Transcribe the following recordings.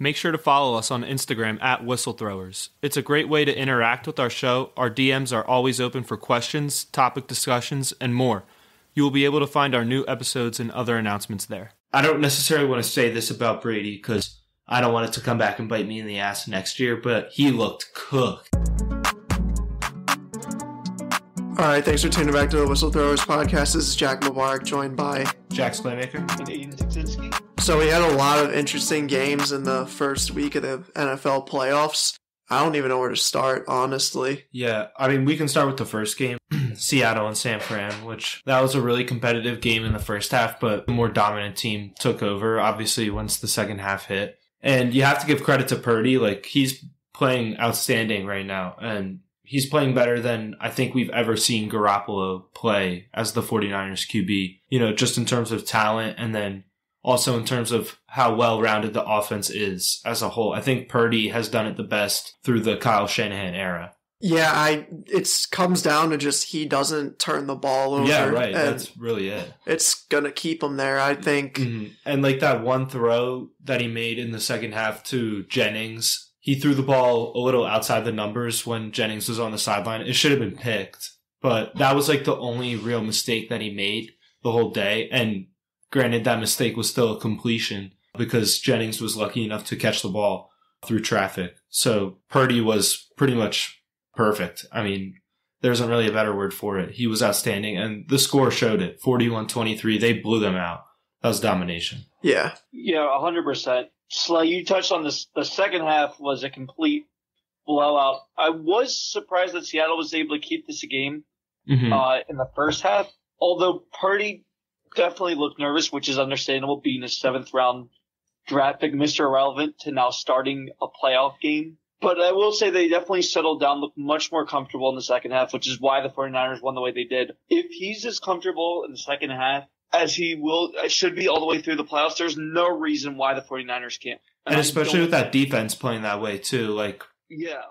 Make sure to follow us on Instagram at Whistlethrowers. It's a great way to interact with our show. Our DMs are always open for questions, topic discussions, and more. You will be able to find our new episodes and other announcements there. I don't necessarily want to say this about Brady because I don't want it to come back and bite me in the ass next year, but he looked cooked. All right, thanks for tuning back to the Whistlethrowers podcast. This is Jack Mubarak, joined by Jack Splaymaker. And Aiden Tiksinski. So we had a lot of interesting games in the first week of the NFL playoffs. I don't even know where to start, honestly. Yeah, I mean, we can start with the first game, Seattle and San Fran, which that was a really competitive game in the first half, but the more dominant team took over, obviously, once the second half hit. And you have to give credit to Purdy. Like, he's playing outstanding right now, and he's playing better than I think we've ever seen Garoppolo play as the 49ers QB, you know, just in terms of talent and then also in terms of how well-rounded the offense is as a whole. I think Purdy has done it the best through the Kyle Shanahan era. Yeah, it comes down to just he doesn't turn the ball over. Yeah, right. That's really it. It's going to keep him there, I think. Mm-hmm. And like that one throw that he made in the second half to Jennings, he threw the ball a little outside the numbers when Jennings was on the sideline. It should have been picked, but that was like the only real mistake that he made the whole day. And granted, that mistake was still a completion because Jennings was lucky enough to catch the ball through traffic. So Purdy was pretty much perfect. I mean, there isn't really a better word for it. He was outstanding, and the score showed it. 41-23. They blew them out. That was domination. Yeah. Yeah, 100%. Slay, you touched on this. The second half was a complete blowout. I was surprised that Seattle was able to keep this a game in the first half, although Purdy definitely looked nervous, which is understandable, being a seventh-round draft pick, Mr. Irrelevant, to now starting a playoff game. But I will say they definitely settled down, looked much more comfortable in the second half, which is why the 49ers won the way they did. If he's as comfortable in the second half as he should be all the way through the playoffs, there's no reason why the 49ers can't. And especially with that defense playing that way, too. Like, yeah.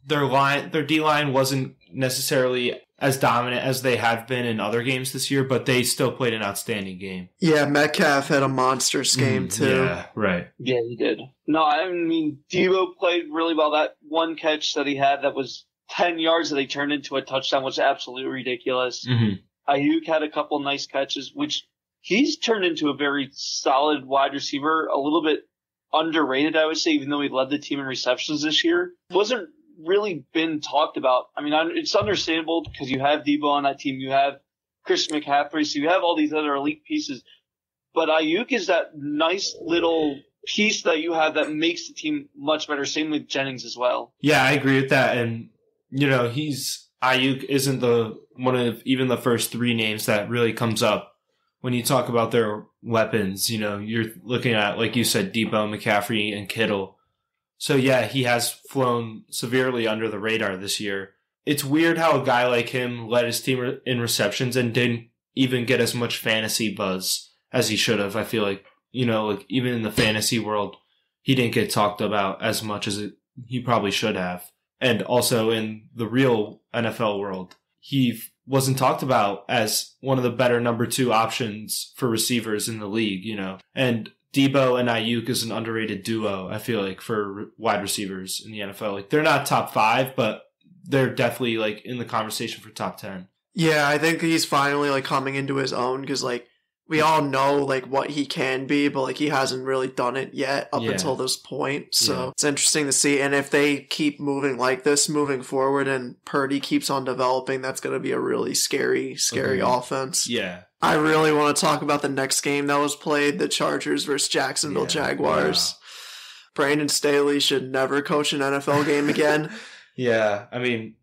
Their D-line wasn't necessarily as dominant as they have been in other games this year, but they still played an outstanding game. Yeah, Metcalf had a monstrous game, too. Yeah, right. Yeah, he did. No, I mean, Deebo played really well. That one catch that he had that was 10 yards that he turned into a touchdown was absolutely ridiculous. Ayuk had a couple nice catches, which he's turned into a very solid wide receiver, a little bit underrated, I would say, even though he led the team in receptions this year. Wasn't really been talked about. I mean, it's understandable because you have Deebo on that team, you have Christian McCaffrey, so you have all these other elite pieces. But Ayuk is that nice little piece that you have that makes the team much better. Same with Jennings as well. Yeah, I agree with that. And, you know, Ayuk isn't one of even the first three names that really comes up when you talk about their weapons. You know, you're looking at, like you said, Deebo, McCaffrey, and Kittle. So, yeah, he has flown severely under the radar this year. It's weird how a guy like him led his team in receptions and didn't even get as much fantasy buzz as he should have. I feel like, you know, like even in the fantasy world, he didn't get talked about as much as he probably should have. And also in the real NFL world, he wasn't talked about as one of the better number 2 options for receivers in the league, you know. And Deebo and Ayuk is an underrated duo, I feel like, for wide receivers in the NFL. Like, they're not top 5, but they're definitely, like, in the conversation for top 10. Yeah, I think he's finally, like, coming into his own because, like, we all know, like, what he can be, but, like, he hasn't really done it yet up until this point. So it's interesting to see. And if they keep moving like this, moving forward, and Purdy keeps on developing, that's going to be a really scary offense. Yeah. I really want to talk about the next game that was played, the Chargers versus Jacksonville Jaguars. Wow. Brandon Staley should never coach an NFL game again. Yeah, I mean,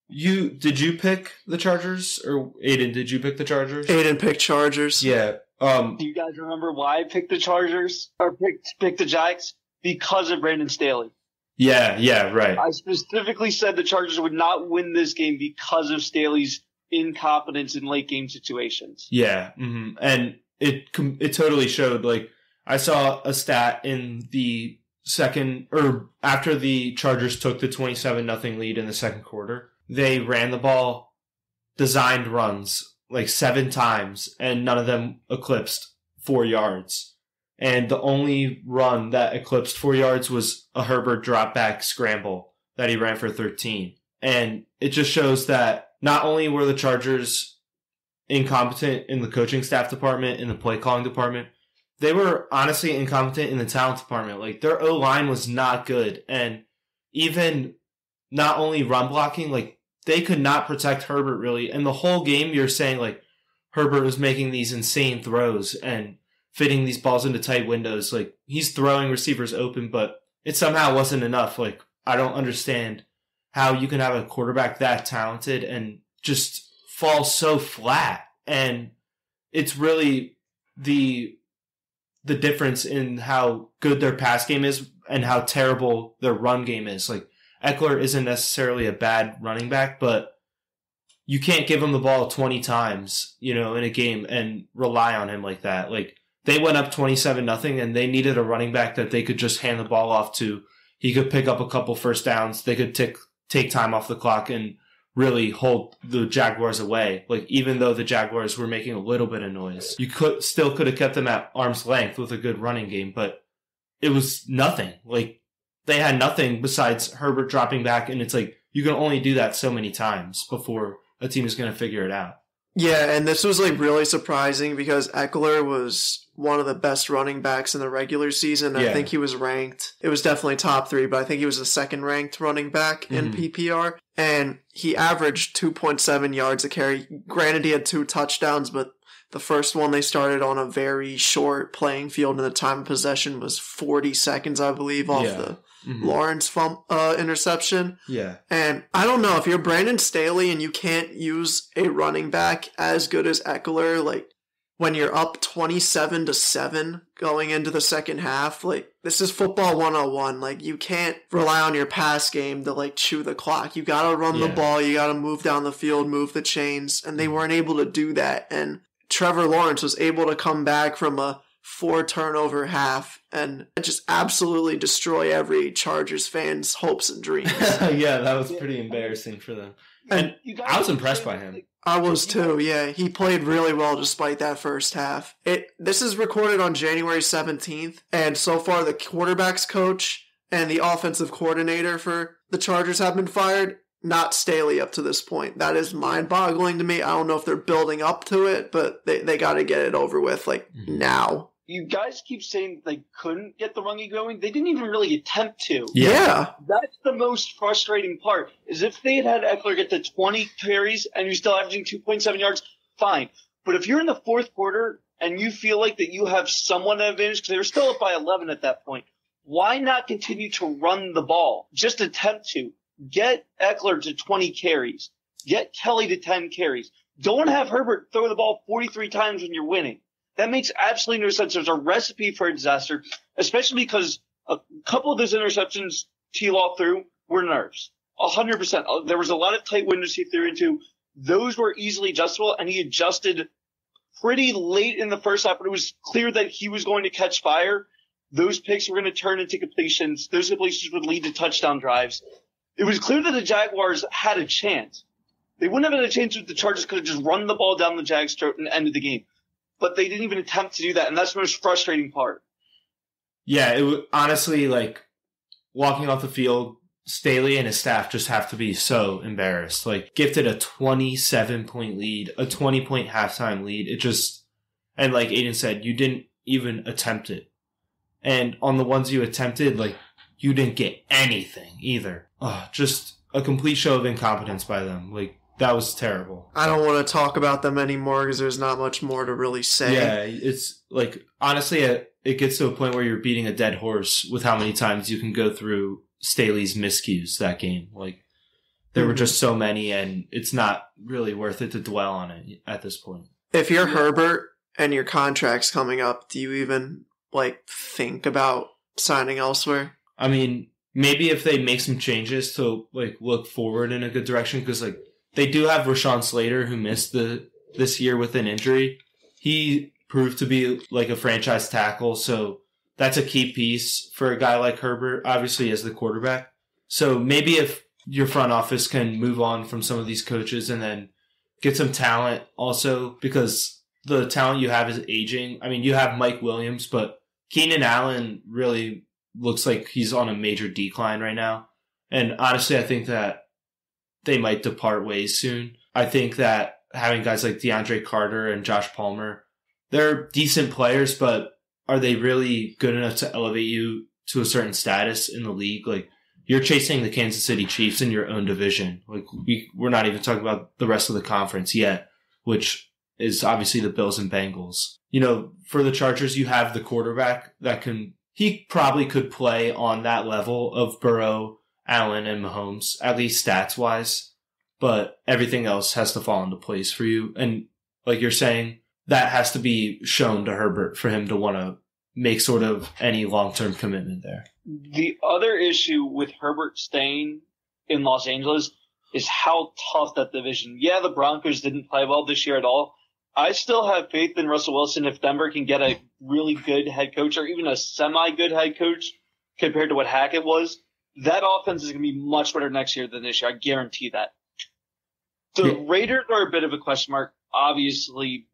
did you pick the Chargers, or Aiden, did you pick the Chargers? Aiden picked Chargers. Yeah. Do you guys remember why I picked the Chargers or picked the Jags? Because of Brandon Staley. Yeah, right. I specifically said the Chargers would not win this game because of Staley's incompetence in late game situations. Yeah, and it totally showed. Like, I saw a stat in the second, or after the Chargers took the 27-0 lead in the second quarter, they ran the ball, designed runs like 7 times, and none of them eclipsed 4 yards. And the only run that eclipsed 4 yards was a Herbert drop back scramble that he ran for 13. And it just shows that not only were the Chargers incompetent in the coaching staff department, in the play calling department, they were honestly incompetent in the talent department. Like, their O-line was not good. And even not only run blocking, like, they could not protect Herbert really. And the whole game you're saying, like, Herbert was making these insane throws and fitting these balls into tight windows. Like, he's throwing receivers open, but it somehow wasn't enough. Like, I don't understand how you can have a quarterback that talented and just fall so flat. And it's really the difference in how good their pass game is and how terrible their run game is. Like, Eckler isn't necessarily a bad running back, but you can't give him the ball 20 times, in a game and rely on him like that. Like, they went up 27-0 and they needed a running back that they could just hand the ball off to. He could pick up a couple first downs. They could take time off the clock and really hold the Jaguars away. Like, even though the Jaguars were making a little bit of noise, you still could have kept them at arm's length with a good running game, but it was nothing. Like, they had nothing besides Herbert dropping back, and it's like, you can only do that so many times before a team is going to figure it out. Yeah, and this was like really surprising because Eckler was one of the best running backs in the regular season. I think he was ranked. It was definitely top 3, but I think he was the second ranked running back in PPR. And he averaged 2.7 yards a carry. Granted, he had 2 touchdowns, but the first one they started on a very short playing field, and the time of possession was 40 seconds, I believe, off the Lawrence interception. Yeah. And I don't know, if you're Brandon Staley and you can't use a running back as good as Eckler, like, when you're up 27-7 going into the second half, like, this is football 101. Like, you can't rely on your pass game to, like, chew the clock. You gotta run the ball, you gotta move down the field, move the chains, and they weren't able to do that. And Trevor Lawrence was able to come back from a 4-turnover half and just absolutely destroy every Chargers fan's hopes and dreams. Yeah, that was pretty embarrassing for them. And I was impressed by him. I was too, yeah. He played really well despite that first half. This is recorded on January 17th, and so far the quarterback's coach and the offensive coordinator for the Chargers have been fired. Not Staley up to this point. That is mind-boggling to me. I don't know if they're building up to it, but they got to get it over with, like, now. You guys keep saying they couldn't get the run game going. They didn't even really attempt to. Yeah. That's the most frustrating part, is if they had Eckler get to 20 carries and you're still averaging 2.7 yards, fine. But if you're in the fourth quarter and you feel like that you have somewhat of an advantage, because they were still up by 11 at that point, why not continue to run the ball? Just attempt to. Get Eckler to 20 carries. Get Kelly to 10 carries. Don't have Herbert throw the ball 43 times when you're winning. That makes absolutely no sense. There's a recipe for a disaster, especially because a couple of those interceptions T-Law threw were nerves. 100%. There was a lot of tight windows he threw into. Those were easily adjustable, and he adjusted pretty late in the first half, but it was clear that he was going to catch fire. Those picks were going to turn into completions. Those completions would lead to touchdown drives. It was clear that the Jaguars had a chance. They wouldn't have had a chance if the Chargers could have just run the ball down the Jags' throat and ended the game. But they didn't even attempt to do that, and that's the most frustrating part. Yeah, it was honestly, like, walking off the field, Staley and his staff just have to be so embarrassed. Like, gifted a 27-point lead, a 20-point halftime lead. It just, and like Aiden said, you didn't even attempt it. And on the ones you attempted, like, you didn't get anything either. Just a complete show of incompetence by them. Like, that was terrible. I don't want to talk about them anymore because there's not much more to really say. Yeah, it's like, honestly, it gets to a point where you're beating a dead horse with how many times you can go through Staley's miscues that game. Like, there were just so many, and it's not really worth it to dwell on it at this point. If you're Herbert and your contract's coming up, do you even, like, think about signing elsewhere? I mean, maybe if they make some changes to, like, look forward in a good direction, because, like, they do have Rashawn Slater, who missed this year with an injury. He proved to be like a franchise tackle, so that's a key piece for a guy like Herbert, obviously as the quarterback. So maybe if your front office can move on from some of these coaches and then get some talent also, because the talent you have is aging. I mean, you have Mike Williams, but Keenan Allen really looks like he's on a major decline right now. And honestly, I think that they might depart ways soon. I think that having guys like DeAndre Carter and Josh Palmer, they're decent players, but are they really good enough to elevate you to a certain status in the league? Like, you're chasing the Kansas City Chiefs in your own division. Like, we're not even talking about the rest of the conference yet, which is obviously the Bills and Bengals. You know, for the Chargers, you have the quarterback that he probably could play on that level of Burrow, Allen, and Mahomes, at least stats-wise. But everything else has to fall into place for you. And like you're saying, that has to be shown to Herbert for him to want to make sort of any long-term commitment there. The other issue with Herbert staying in Los Angeles is how tough that division. Yeah, the Broncos didn't play well this year at all. I still have faith in Russell Wilson if Denver can get a really good head coach or even a semi-good head coach compared to what Hackett was. That offense is going to be much better next year than this year. I guarantee that. The Raiders are a bit of a question mark, obviously,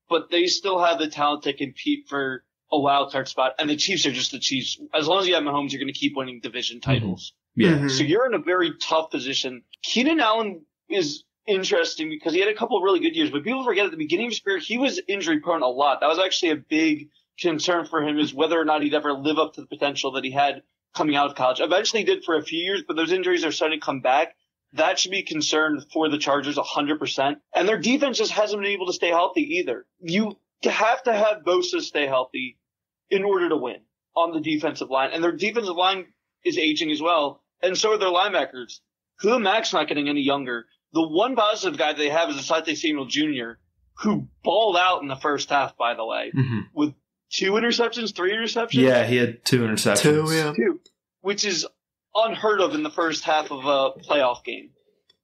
but they still have the talent to compete for a wild card spot, and the Chiefs are just the Chiefs. As long as you have Mahomes, you're going to keep winning division titles. Yeah. So you're in a very tough position. Keenan Allen is interesting because he had a couple of really good years, but people forget at the beginning of his career, he was injury prone a lot. That was actually a big concern for him, is whether or not he'd ever live up to the potential that he had coming out of college. Eventually he did for a few years, but those injuries are starting to come back. That should be concerned for the Chargers 100%. And their defense just hasn't been able to stay healthy either. You have to have Bosa stay healthy in order to win on the defensive line. And their defensive line is aging as well. And so are their linebackers. Khalil Mack's not getting any younger. The one positive guy they have is Asante Samuel Jr., who balled out in the first half, by the way, with 2 interceptions, 3 interceptions? Yeah, he had 2 interceptions. 2, yeah. 2, which is unheard of in the first half of a playoff game.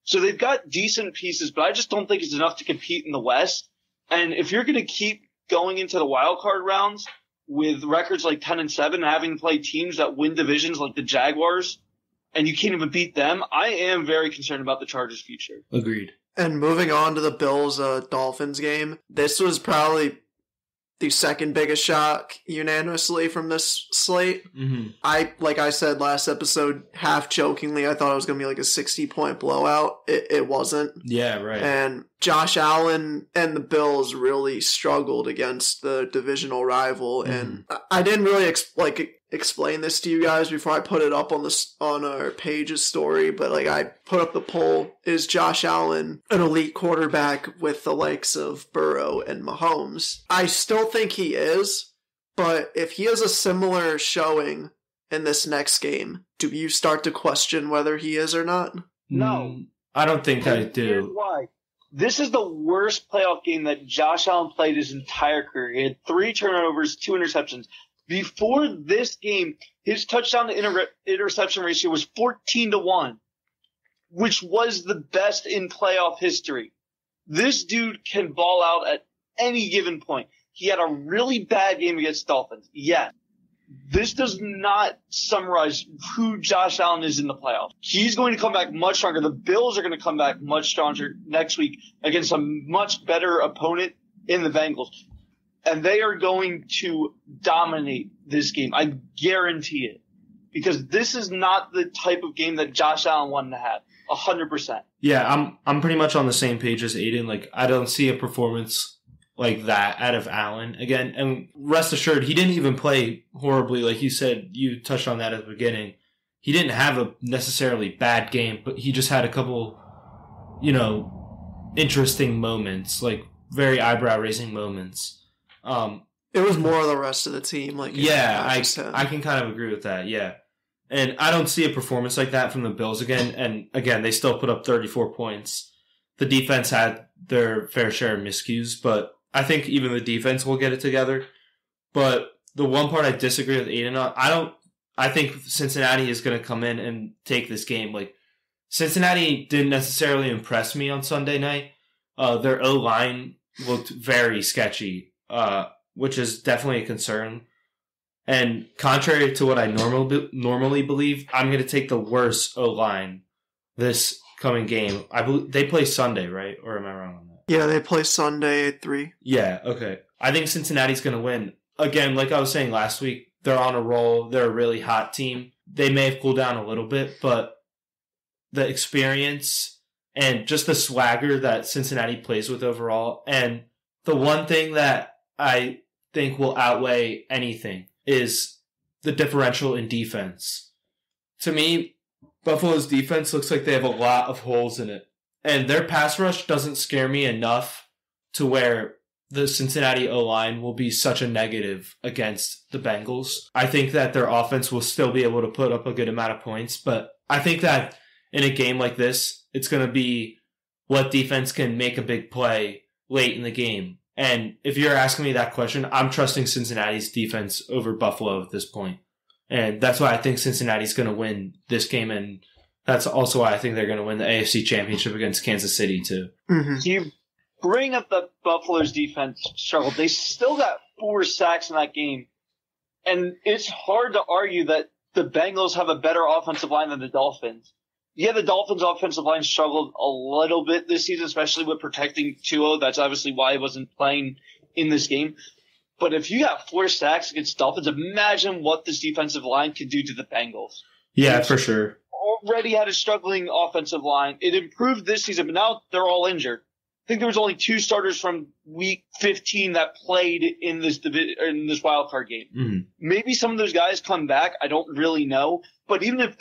So they've got decent pieces, but I just don't think it's enough to compete in the West. And if you're going to keep going into the wild card rounds with records like 10-7 and having to play teams that win divisions like the Jaguars, and you can't even beat them, I am very concerned about the Chargers' future. Agreed. And moving on to the Bills-Dolphins game, this was probably the second biggest shock unanimously from this slate. Like I said last episode, half jokingly, I thought it was going to be like a 60-point blowout. It wasn't. Yeah, right. And Josh Allen and the Bills really struggled against the divisional rival. And I didn't really explain this to you guys before I put it up on our page's story, but like I put up the poll: is Josh Allen an elite quarterback with the likes of Burrow and Mahomes? I still think he is, but if he has a similar showing in this next game, do you start to question whether he is or not? No. I don't think I do. Here's why. This is the worst playoff game that Josh Allen played his entire career. He had 3 turnovers, 2 interceptions. Before this game, his touchdown to interception ratio was 14-1, which was the best in playoff history. This dude can ball out at any given point. He had a really bad game against Dolphins. Yes. This does not summarize who Josh Allen is in the playoffs. He's going to come back much stronger. The Bills are going to come back much stronger next week against a much better opponent in the Bengals. And they are going to dominate this game. I guarantee it. Because this is not the type of game that Josh Allen wanted to have. 100%. Yeah, I'm pretty much on the same page as Aiden. Like, I don't see a performance like that out of Allen again. And rest assured, he didn't even play horribly. Like you said, you touched on that at the beginning. He didn't have a necessarily bad game, but he just had a couple, interesting moments, like very eyebrow-raising moments. It was more of the rest of the team. I can kind of agree with that, yeah. And I don't see a performance like that from the Bills again. And again, they still put up 34 points. The defense had their fair share of miscues, but I think even the defense will get it together. But the one part I disagree with Aiden on, I think Cincinnati is going to come in and take this game. Like, Cincinnati didn't necessarily impress me on Sunday night. Their O-line looked very sketchy, which is definitely a concern. And contrary to what I normally believe, I'm going to take the worst O-line this coming game. I believe they play Sunday, right? Or am I wrong on that? Yeah, they play Sunday at 3. Yeah, okay. I think Cincinnati's going to win. again, like I was saying last week, they're on a roll. They're a really hot team. They may have cooled down a little bit, but the experience and just the swagger that Cincinnati plays with overall, and the one thing that I think will outweigh anything is the differential in defense. To me, Buffalo's defense looks like they have a lot of holes in it. And their pass rush doesn't scare me enough to where the Cincinnati O-line will be such a negative against the Bengals. I think that their offense will still be able to put up a good amount of points, but I think that in a game like this, it's going to be what defense can make a big play late in the game. And if you're asking me that question, I'm trusting Cincinnati's defense over Buffalo at this point. And that's why I think Cincinnati's going to win this game, and that's also why I think they're going to win the AFC Championship against Kansas City, too. Mm-hmm. You bring up the Buffalo's defense struggle. They still got 4 sacks in that game. And it's hard to argue that the Bengals have a better offensive line than the Dolphins. Yeah, the Dolphins' offensive line struggled a little bit this season, especially with protecting Tua. That's obviously why he wasn't playing in this game. But if you got 4 sacks against Dolphins, imagine what this defensive line could do to the Bengals. Yeah, for sure. Already had a struggling offensive line. It improved this season, but now they're all injured. I think there was only 2 starters from week 15 that played in this wild card game. Mm-hmm. Maybe some of those guys come back. I don't really know. But even if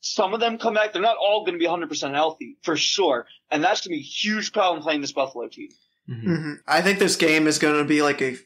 some of them come back, they're not all going to be 100% healthy, for sure. And that's going to be a huge problem playing this Buffalo team. Mm-hmm. Mm-hmm. I think this game is going to be like a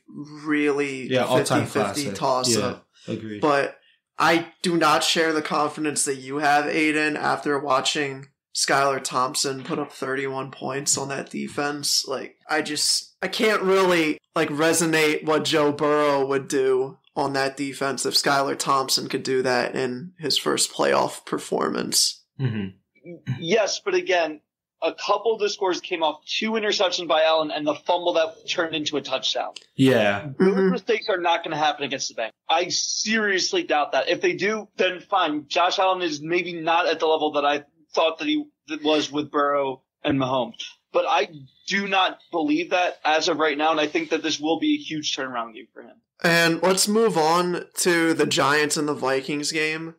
really 50-50 toss-up. Yeah, agreed. But I do not share the confidence that you have, Aiden, after watching Skylar Thompson put up 31 points on that defense. Like, I can't really resonate what Joe Burrow would do on that defense if Skylar Thompson could do that in his first playoff performance. Mm-hmm. Yes, but again, a couple of the scores came off 2 interceptions by Allen and the fumble that turned into a touchdown. Yeah. Those mistakes are not going to happen against the Bengals. I seriously doubt that. If they do, then fine. Josh Allen is maybe not at the level that I thought that he was with Burrow and Mahomes. But I do not believe that as of right now, and I think that this will be a huge turnaround game for him. And let's move on to the Giants and the Vikings game.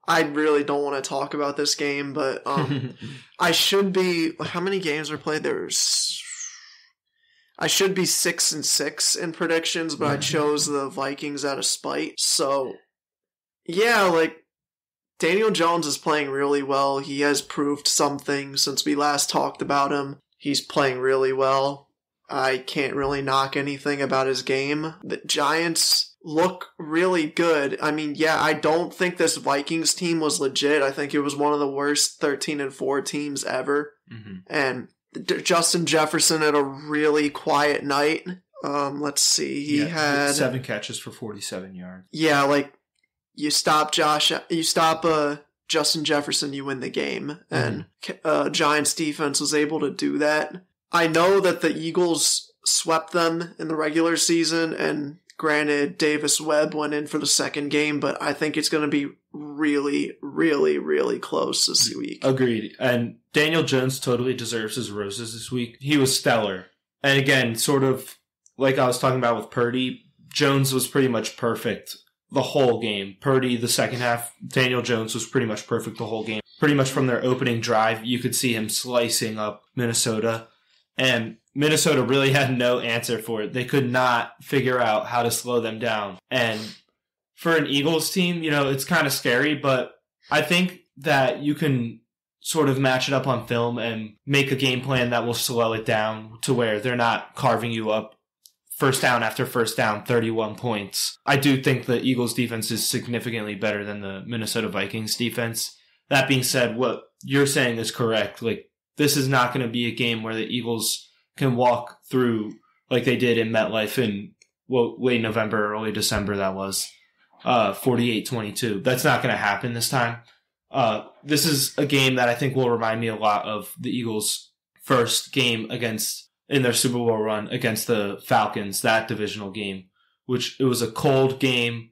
I really don't want to talk about this game, but I should be. How many games are played? I should be 6-6 in predictions, but I chose the Vikings out of spite. So, yeah, Daniel Jones is playing really well. He has proved something since we last talked about him. He's playing really well. I can't really knock anything about his game. The Giants look really good. I mean, yeah, I don't think this Vikings team was legit. I think it was one of the worst 13-4 teams ever. Mm-hmm. And Justin Jefferson had a really quiet night. Let's see. He had 7 catches for 47 yards. Yeah, you stop Justin Jefferson, you win the game. Mm-hmm. And Giants defense was able to do that. I know that the Eagles swept them in the regular season, and granted, Davis Webb went in for the second game, but I think it's going to be really, really, really close this week. Agreed. And Daniel Jones totally deserves his roses this week. He was stellar. And again, sort of like I was talking about with Purdy, Jones was pretty much perfect the whole game. Purdy, the second half, Daniel Jones was pretty much perfect the whole game. Pretty much from their opening drive, you could see him slicing up Minnesota. And Minnesota really had no answer for it. They could not figure out how to slow them down. And for an Eagles team, it's kind of scary, but I think that you can sort of match it up on film and make a game plan that will slow it down to where they're not carving you up first down after first down, 31 points. I do think the Eagles defense is significantly better than the Minnesota Vikings defense. That being said, what you're saying is correct. This is not going to be a game where the Eagles can walk through like they did in MetLife in late November, early December, that was 48-22. That's not going to happen this time. This is a game that I think will remind me a lot of the Eagles' first game in their Super Bowl run against the Falcons, that divisional game, which it was a cold game.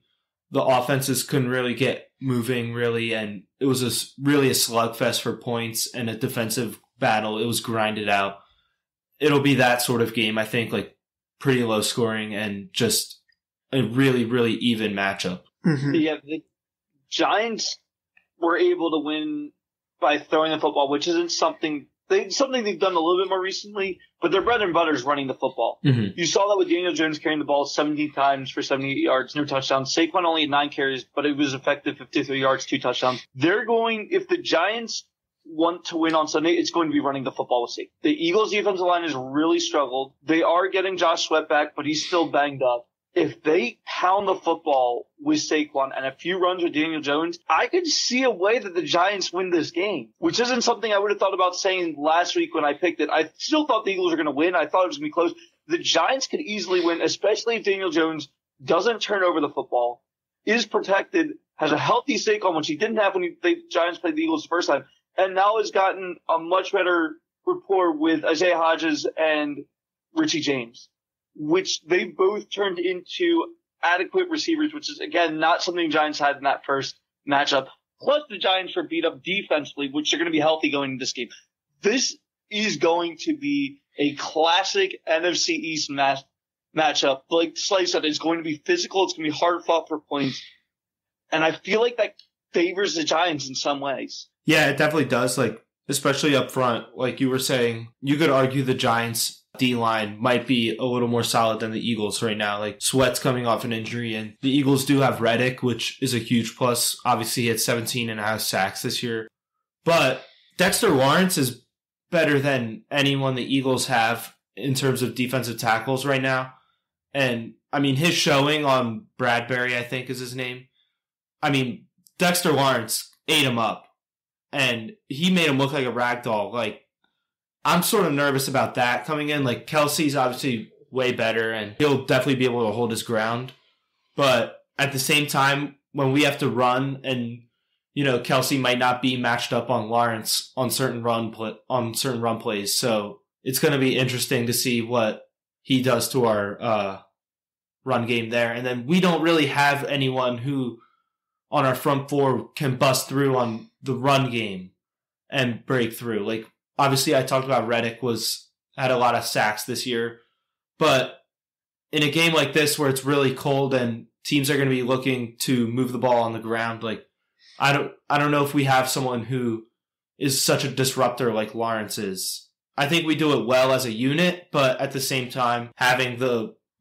The offenses couldn't really get moving, really, and it was really a slugfest for points and a defensive battle. It was grinded out. It'll be that sort of game, I think, pretty low scoring and just a really, really even matchup. Mm-hmm. Yeah, the Giants were able to win by throwing the football, which isn't something they've done a little bit more recently, but their bread and butter is running the football. Mm-hmm. You saw that with Daniel Jones carrying the ball 17 times for 78 yards, no touchdowns. Saquon only had 9 carries, but it was effective, 53 yards, 2 touchdowns. If the Giants want to win on Sunday, it's going to be running the football with Saquon. The Eagles' defensive line has really struggled. They are getting Josh Sweat back, but he's still banged up. If they pound the football with Saquon and a few runs with Daniel Jones, I could see a way that the Giants win this game, which isn't something I would have thought about saying last week when I picked it. I still thought the Eagles were going to win. I thought it was going to be close. The Giants could easily win, especially if Daniel Jones doesn't turn over the football, is protected, has a healthy Saquon, which he didn't have when the Giants played the Eagles the first time, and now has gotten a much better rapport with Isaiah Hodges and Richie James, which they both turned into adequate receivers, which is, again, not something the Giants had in that first matchup. Plus, the Giants were beat up defensively, which are going to be healthy going into this game. This is going to be a classic NFC East matchup. Like Slay said, it's going to be physical. It's going to be hard fought for points. And I feel like that favors the Giants in some ways. Yeah, it definitely does. Like, especially up front, like you were saying, you could argue the Giants' D-line might be a little more solid than the Eagles right now. Like, Sweat's coming off an injury, and the Eagles do have Reddick, which is a huge plus. Obviously, he had 17.5 sacks this year. But Dexter Lawrence is better than anyone the Eagles have in terms of defensive tackles right now. And, I mean, his showing on Bradbury, I think is his name. I mean, Dexter Lawrence ate him up. And he made him look like a rag doll. Like, I'm sort of nervous about that coming in. Like, Kelsey's obviously way better, and he'll definitely be able to hold his ground. But at the same time, when we have to run, and you know, Kelsey might not be matched up on Lawrence on certain run plays, so it's going to be interesting to see what he does to our run game there. And then we don't really have anyone who on our front four can bust through on the run game and break through. Like, obviously I talked about Reddick had a lot of sacks this year, but in a game like this where it's really cold and teams are going to be looking to move the ball on the ground, like, I don't know if we have someone who is such a disruptor like Lawrence is. I think we do it well as a unit, but at the same time, having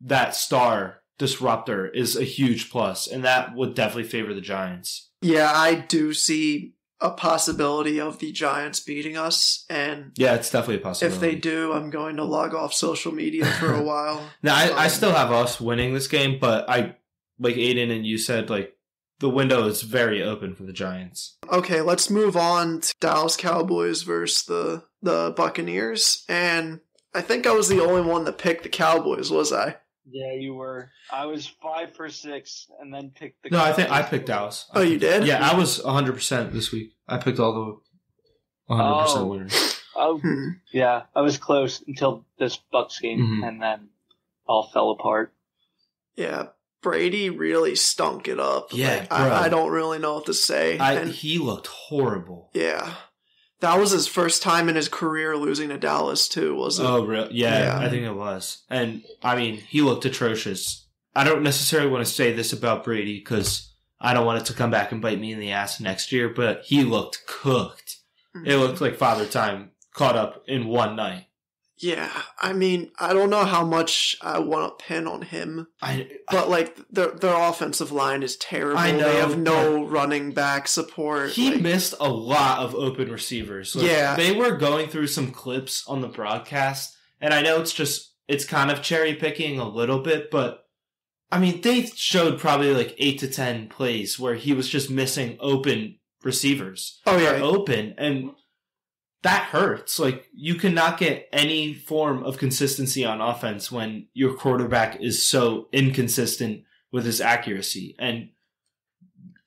that star disruptor is a huge plus, and that would definitely favor the Giants. Yeah, I do see a possibility of the Giants beating us, and yeah, it's definitely a possibility. If they do, I'm going to log off social media for a while. Now, I still have us winning this game, but I, like Aiden and you said, like, the window is very open for the Giants. Okay, let's move on to Dallas Cowboys versus the Buccaneers, and I think I was the only one that picked the Cowboys, was I? Yeah, you were. I was 5 for 6, and then picked the. No, I think I picked Dallas. Oh, you did? Yeah, I was 100% this week. I picked all the 100% winners. Oh, yeah, I was close until this Bucs game, and then all fell apart. Yeah, Brady really stunk it up. Yeah, like, I don't really know what to say. He looked horrible. Yeah. That was his first time in his career losing to Dallas, too, wasn't it? Oh, really? Yeah, I think it was. And, I mean, he looked atrocious. I don't necessarily want to say this about Brady because I don't want it to come back and bite me in the ass next year, but he looked cooked. Mm-hmm. It looked like Father Time caught up in one night. Yeah, I mean, I don't know how much I want to pin on him, but like their offensive line is terrible. I know, they have no running back support. He missed a lot of open receivers. Like, yeah, they were going through some clips on the broadcast, and I know it's kind of cherry picking a little bit, but I mean, they showed probably like 8 to 10 plays where he was just missing open receivers. Oh yeah, open and. That hurts. Like, you cannot get any form of consistency on offense when your quarterback is so inconsistent with his accuracy. And,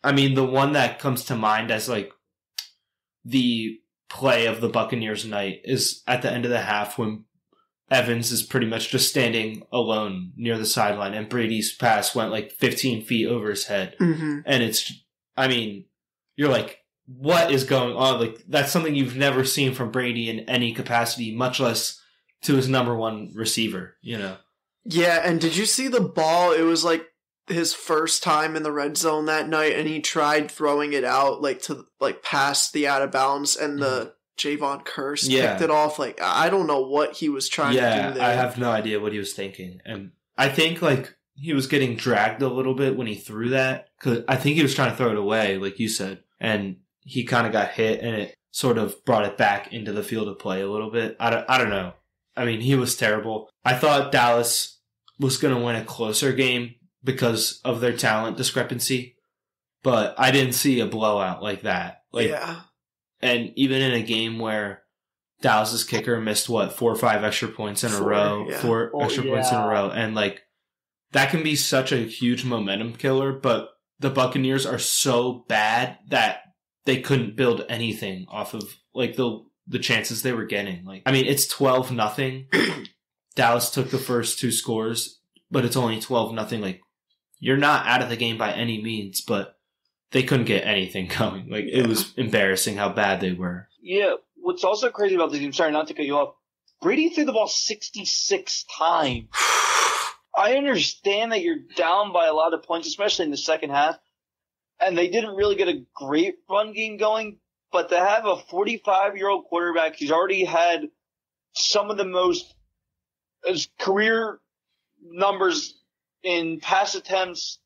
I mean, the one that comes to mind as, like, the play of the Buccaneers night is at the end of the half when Evans is pretty much just standing alone near the sideline and Brady's pass went, like, 15 feet over his head. Mm-hmm. And you're like, what is going on? Like, that's something you've never seen from Brady in any capacity, much less to his number one receiver, you know? Yeah, and did you see the ball? It was like his first time in the red zone that night, and he tried throwing it out to past the out of bounds, and the Javon Curse picked it off. I don't know what he was trying to do there. I have no idea what he was thinking, and I think he was getting dragged a little bit when he threw that, because I think he was trying to throw it away, like you said, and he kind of got hit, and it sort of brought it back into the field of play a little bit. I don't know. I mean, he was terrible. I thought Dallas was going to win a closer game because of their talent discrepancy, but I didn't see a blowout like that. And even in a game where Dallas's kicker missed 4 or 5 extra points in a row, 4 extra points in a row, and that can be such a huge momentum killer, but the Buccaneers are so bad that they couldn't build anything off of the chances they were getting. It's 12-0. Dallas took the first 2 scores, but it's only 12-0. You're not out of the game by any means, but they couldn't get anything going. It was embarrassing how bad they were. Yeah. What's also crazy about this game, sorry not to cut you off, Brady threw the ball 66 times. I understand that you're down by a lot of points, especially in the second half, and they didn't really get a great run game going, but to have a 45-year-old quarterback, he's already had some of the most career numbers in pass attempts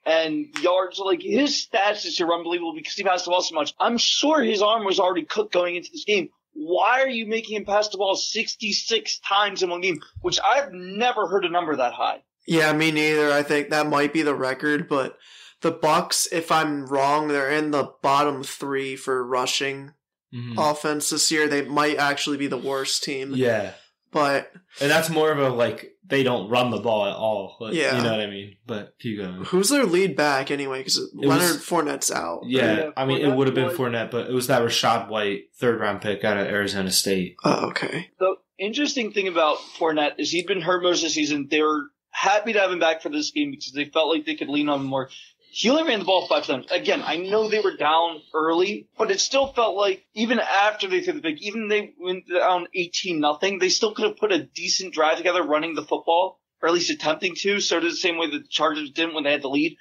and yards. His stats this year are unbelievable because he passed the ball so much. I'm sure his arm was already cooked going into this game. Why are you making him pass the ball 66 times in one game, which I've never heard a number that high? Yeah, me neither. I think that might be the record, but the Bucs, if I'm wrong, they're in the bottom 3 for rushing offense this year. They might actually be the worst team. Yeah. And that's more of a, they don't run the ball at all. You know what I mean? But keep going. Who's their lead back anyway? Because Leonard Fournette's out. Yeah, it would have been Fournette, but it was that Rashad White 3rd-round pick out of Arizona State. Oh, okay. The interesting thing about Fournette is he'd been hurt most of the season. They were happy to have him back for this game because they felt like they could lean on him more. He only ran the ball 5 times. Again, I know they were down early, but it still felt like even after they threw the pick, even they went down 18-0, they still could have put a decent drive together running the football, or at least attempting to, sort of the same way the Chargers didn't when they had the lead.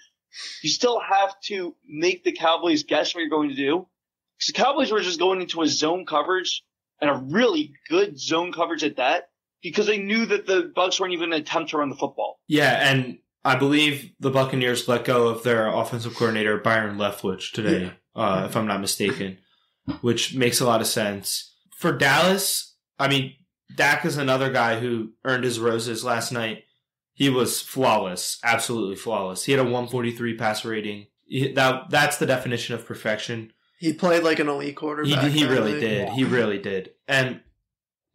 You still have to make the Cowboys guess what you're going to do. Because the Cowboys were just going into a zone coverage, and a really good zone coverage at that, because they knew that the Bucs weren't even going to attempt to run the football. Yeah, and I believe the Buccaneers let go of their offensive coordinator, Byron Leftwich, today, if I'm not mistaken, which makes a lot of sense. For Dallas, Dak is another guy who earned his roses last night. He was flawless, absolutely flawless. He had a 143 passer rating. That's the definition of perfection. He played like an elite quarterback. He really did. Yeah. He really did. And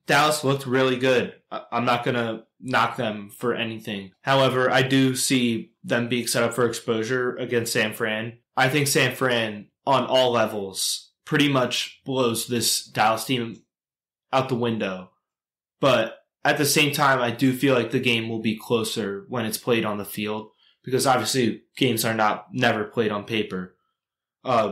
Dallas looked really good. I'm not going to knock them for anything. However, I do see them being set up for exposure against San Fran. I think San Fran, on all levels, pretty much blows this Dallas team out the window. But at the same time, I do feel like the game will be closer when it's played on the field, because obviously games are never played on paper.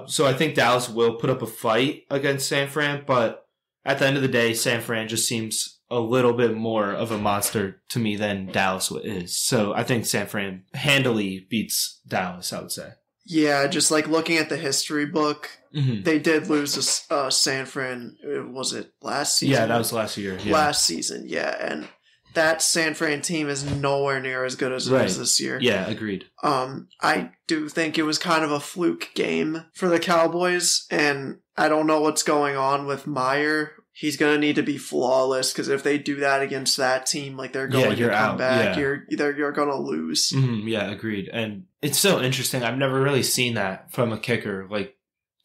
So I think Dallas will put up a fight against San Fran, but at the end of the day, San Fran just seems a little bit more of a monster to me than Dallas is. So I think San Fran handily beats Dallas, I would say. Yeah, just looking at the history book, they did lose to San Fran. Was it last season? Yeah, that was last year. Yeah. Last season, yeah. And that San Fran team is nowhere near as good as it is this year. Yeah, agreed. I do think it was kind of a fluke game for the Cowboys, and I don't know what's going on with Meyer. He's going to need to be flawless, because if they do that against that team, they're going to come back, you're going to lose. Yeah, agreed. And it's so interesting. I've never really seen that from a kicker,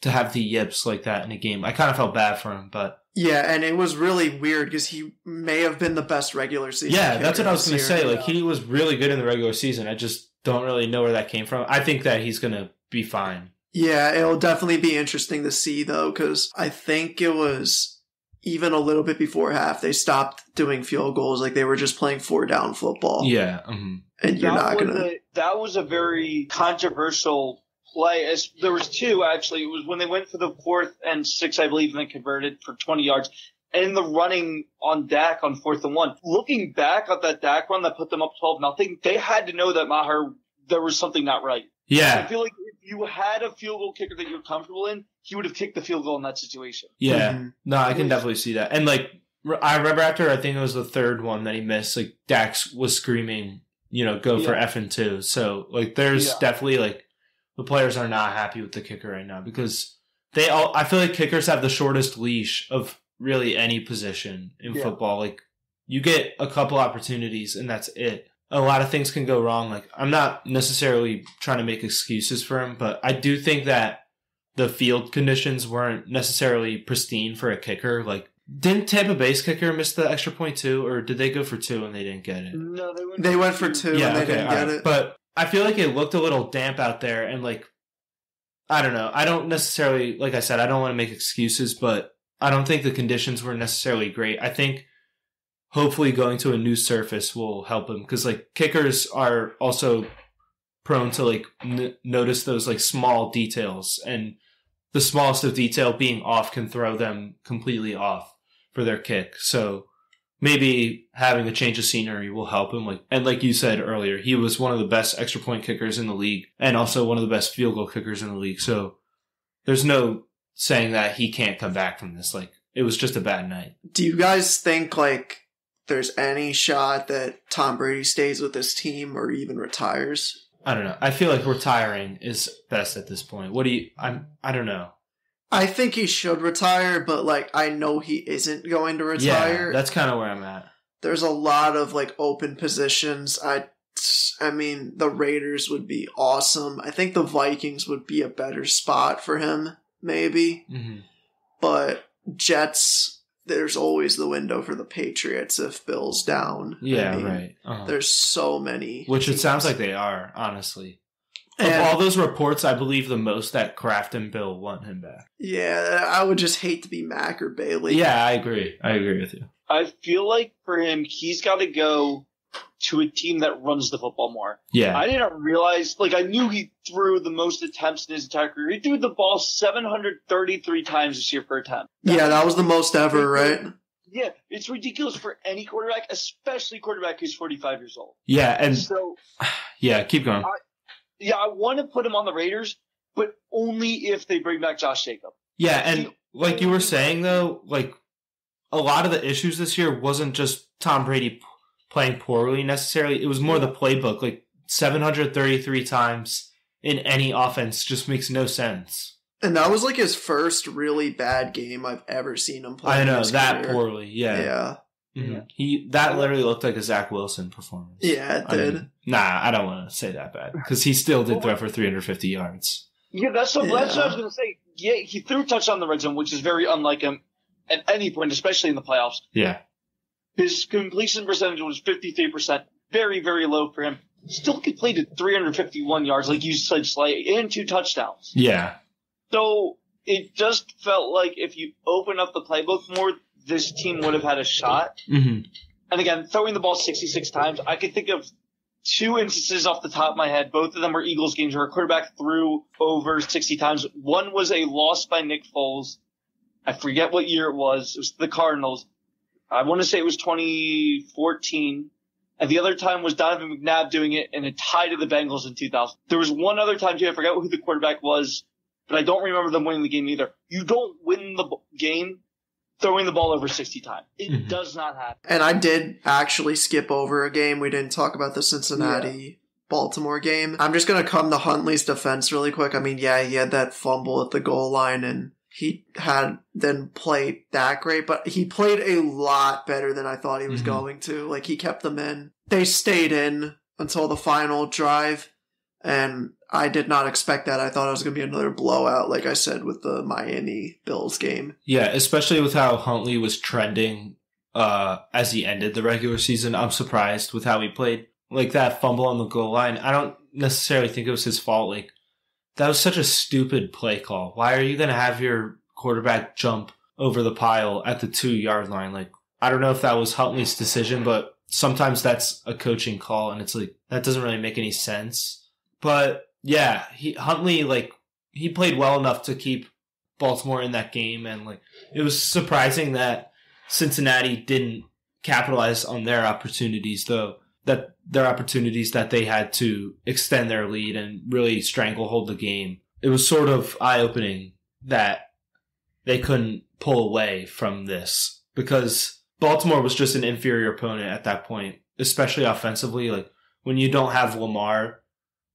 to have the yips like that in a game. I kind of felt bad for him, but... Yeah, and it was really weird because he may have been the best regular season. Yeah, that's what I was going to say. He was really good in the regular season. I just don't really know where that came from. I think that he's going to be fine. Yeah, it'll definitely be interesting to see, though, because I think it was even a little bit before half, they stopped doing field goals. They were just playing 4-down football. Yeah. And you're not going to... That was a very controversial play. There was two, actually. It was when they went for the 4th and 6, I believe, and they converted for 20 yards. And the running on Dak on 4th and 1. Looking back at that Dak run that put them up 12-0, they had to know that Maher there was something not right. Yeah. I feel like if you had a field goal kicker that you're comfortable in, he would have kicked the field goal in that situation. Yeah. Mm-hmm. No, I can definitely see that. And, like, I remember after, I think it was the third one that he missed, like, Dax was screaming, go for effing two. So, like, there's definitely, like, the players are not happy with the kicker right now because I feel like kickers have the shortest leash of really any position in football. Like, you get a couple opportunities and that's it. A lot of things can go wrong. Like, I'm not necessarily trying to make excuses for him, but I do think that the field conditions weren't necessarily pristine for a kicker. Like, didn't Tampa Bay's kicker miss the extra point too, or did they go for two and they didn't get it? No, they went for two and they didn't get it. But I feel like it looked a little damp out there, and like, I don't know. I don't necessarily, like I said, I don't want to make excuses, but I don't think the conditions were necessarily great. I think hopefully going to a new surface will help him because like kickers are also prone to like notice those like small details, and the smallest of detail being off can throw them completely off for their kick. So maybe having a change of scenery will help him. Like you said earlier, he was one of the best extra point kickers in the league and also one of the best field goal kickers in the league. So there's no saying that he can't come back from this. Like, it was just a bad night. Do you guys think like there's any shot that Tom Brady stays with this team or even retires? I don't know. I feel like retiring is best at this point. I don't know. I think he should retire, but like I know he isn't going to retire. Yeah, that's kind of where I'm at. There's a lot of like open positions. I mean, the Raiders would be awesome. I think the Vikings would be a better spot for him, maybe. Mm-hmm. But Jets, there's always the window for the Patriots if Bill's down. Yeah, I mean, right. Uh-huh. There's so many. Which it sounds like they are, honestly. Of all those reports, I believe the most that Kraft and Bill want him back. Yeah, I would just hate to be Mac or Bailey. Yeah, I agree. I agree with you. I feel like for him, he's got to go to a team that runs the football more. Yeah. I didn't realize, like, I knew he threw the most attempts in his entire career. He threw the ball 733 times this year per attempt. That was the most ever, right? Yeah, it's ridiculous for any quarterback, especially quarterback who's 45 years old. Yeah, and so, yeah, keep going. I want to put him on the Raiders, but only if they bring back Josh Jacobs. Yeah, and like you were saying, though, like, a lot of the issues this year wasn't just Tom Brady playing poorly necessarily. It was more the playbook. Like, 733 times in any offense just makes no sense. And that was like his first really bad game I've ever seen him play. I know, that poorly, yeah. Yeah. Mm-hmm. That literally looked like a Zach Wilson performance. Yeah, it did. I don't want to say that bad because he still did throw for 350 yards. Yeah, that's what I was going to say. Yeah, he threw a touchdown in the red zone, which is very unlike him at any point, especially in the playoffs. Yeah. His completion percentage was 53%, very, very low for him. Still completed 351 yards, like you said, Slay, and 2 touchdowns. Yeah. So it just felt like if you open up the playbook more, this team would have had a shot. Mm-hmm. And again, throwing the ball 66 times, I could think of 2 instances off the top of my head. Both of them were Eagles games where a quarterback threw over 60 times. One was a loss by Nick Foles. I forget what year it was. It was the Cardinals. I want to say it was 2014. And the other time was Donovan McNabb doing it in a tie to the Bengals in 2000. There was one other time, too. I forget who the quarterback was, but I don't remember them winning the game either. You don't win the game throwing the ball over 60 times. It does not happen. And I did actually skip over a game. We didn't talk about the Cincinnati-Baltimore game. I'm just going to come to Huntley's defense really quick. I mean, he had that fumble at the goal line, and he didn't play that great, but he played a lot better than I thought he was going to. Like, he kept them in. They stayed in until the final drive, and I did not expect that. I thought it was going to be another blowout, like I said, with the Miami Bills game. Yeah, especially with how Huntley was trending as he ended the regular season. I'm surprised with how he played. Like, that fumble on the goal line, I don't necessarily think it was his fault. Like, that was such a stupid play call. Why are you going to have your quarterback jump over the pile at the 2-yard line? Like, I don't know if that was Huntley's decision, but sometimes that's a coaching call, and it's like, that doesn't really make any sense. But yeah, Huntley, like, he played well enough to keep Baltimore in that game, and like, it was surprising that Cincinnati didn't capitalize on their opportunities, though. that their opportunities that they had to extend their lead and really stranglehold the game. It was sort of eye-opening that they couldn't pull away from this because Baltimore was just an inferior opponent at that point, especially offensively. Like when you don't have Lamar,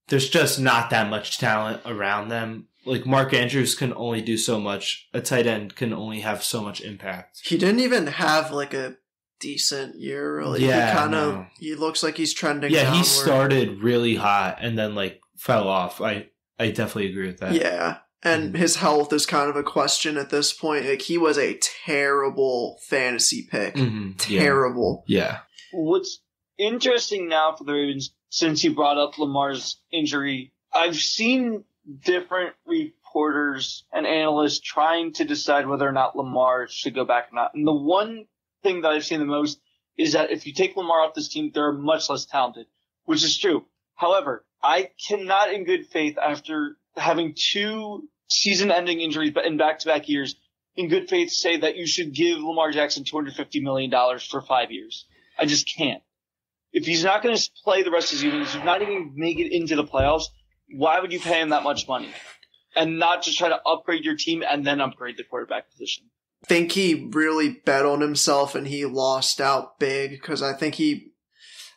there's just not that much talent around them. Like Mark Andrews can only do so much. A tight end can only have so much impact. He didn't even have like a decent year, really. Yeah, he looks like he's trending Yeah, downward. He started really hot and then like fell off. I definitely agree with that. Yeah. And his health is kind of a question at this point. Like he was a terrible fantasy pick. Terrible. Yeah. What's interesting now for the Ravens, since you brought up Lamar's injury, I've seen different reporters and analysts trying to decide whether or not Lamar should go back or not. And the one thing that I've seen the most is that if you take Lamar off this team, they're much less talented, which is true. However, I cannot in good faith, after having 2 season-ending injuries in back-to-back years, in good faith say that you should give Lamar Jackson $250 million for 5 years. I just can't. If he's not going to play the rest of the season, if he's not even make it into the playoffs, why would you pay him that much money? And not just try to upgrade your team and then upgrade the quarterback position. I think he really bet on himself and he lost out big because I think he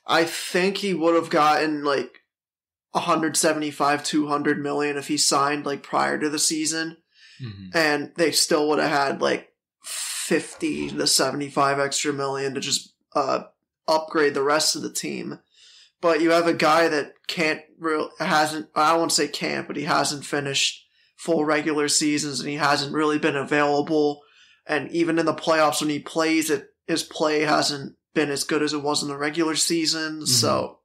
would have gotten like 175, 200 million if he signed like prior to the season. And they still would have had like 50 to 75 extra million to just upgrade the rest of the team. But you have a guy that I won't say can't, but he hasn't finished full regular seasons and he hasn't really been available. And even in the playoffs when he plays, his play hasn't been as good as it was in the regular season. So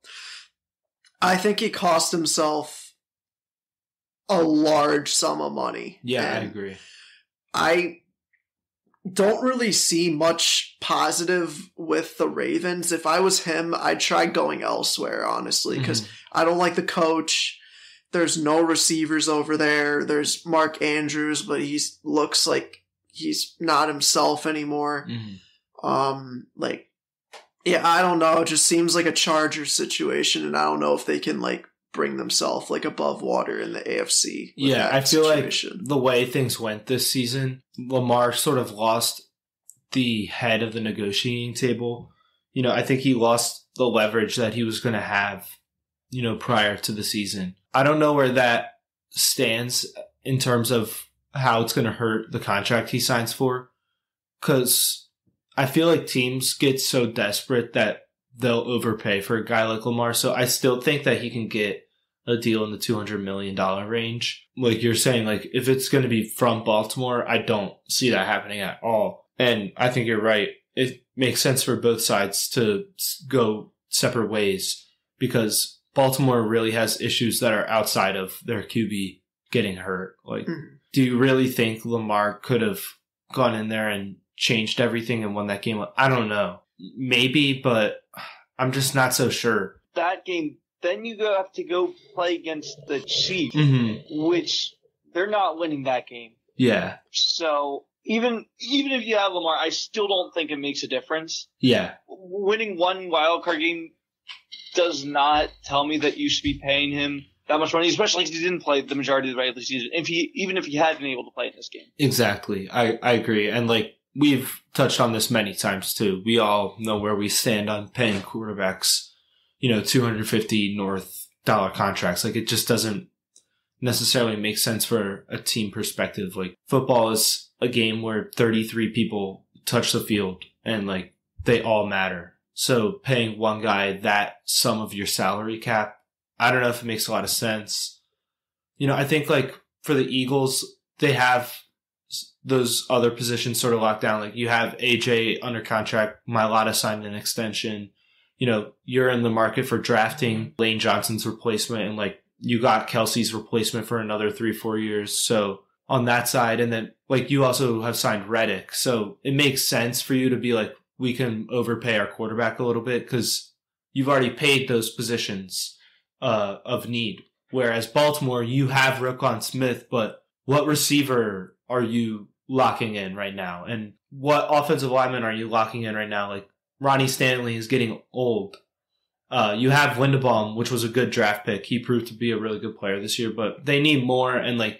I think he cost himself a large sum of money. Yeah, I agree. I don't really see much positive with the Ravens. If I was him, I'd try going elsewhere, honestly, because I don't like the coach. There's no receivers over there. There's Mark Andrews, but he looks like he's not himself anymore. I don't know. It just seems like a Chargers situation, and I don't know if they can like bring themselves like above water in the AFC. Yeah, I feel like the way things went this season, Lamar sort of lost the head of the negotiating table. I think he lost the leverage that he was going to have, prior to the season. I don't know where that stands in terms of how it's going to hurt the contract he signs for, because I feel like teams get so desperate that they'll overpay for a guy like Lamar. So I still think that he can get a deal in the $200 million range. Like you're saying, like if it's going to be from Baltimore, I don't see that happening at all. And I think you're right. It makes sense for both sides to go separate ways because Baltimore really has issues that are outside of their QB getting hurt. Like, do you really think Lamar could have gone in there and changed everything and won that game? I don't know. Maybe, but I'm just not so sure. That game, then you have to go play against the Chiefs, which they're not winning that game. Yeah. So even if you have Lamar, I still don't think it makes a difference. Yeah. Winning one wildcard game does not tell me that you should be paying him that much money, especially because he didn't play the majority of the regular season. Even if he had been able to play in this game. Exactly. I agree. And like, we've touched on this many times too. We all know where we stand on paying quarterbacks, $250 north dollar contracts. Like it just doesn't necessarily make sense for a team perspective. Like football is a game where 33 people touch the field and like they all matter. So paying one guy that sum of your salary cap, I don't know if it makes a lot of sense. I think like for the Eagles, they have those other positions sort of locked down. Like you have AJ under contract, Mailata signed an extension. You're in the market for drafting Lane Johnson's replacement, and like you got Kelsey's replacement for another 3-4 years. So on that side, and then like you also have signed Reddick. So it makes sense for you to be like, we can overpay our quarterback a little bit because you've already paid those positions of need. Whereas Baltimore, you have Roquan Smith, but what receiver are you locking in right now? And what offensive lineman are you locking in right now? Like Ronnie Stanley is getting old. You have Linderbaum, which was a good draft pick. He proved to be a really good player this year, but they need more. And like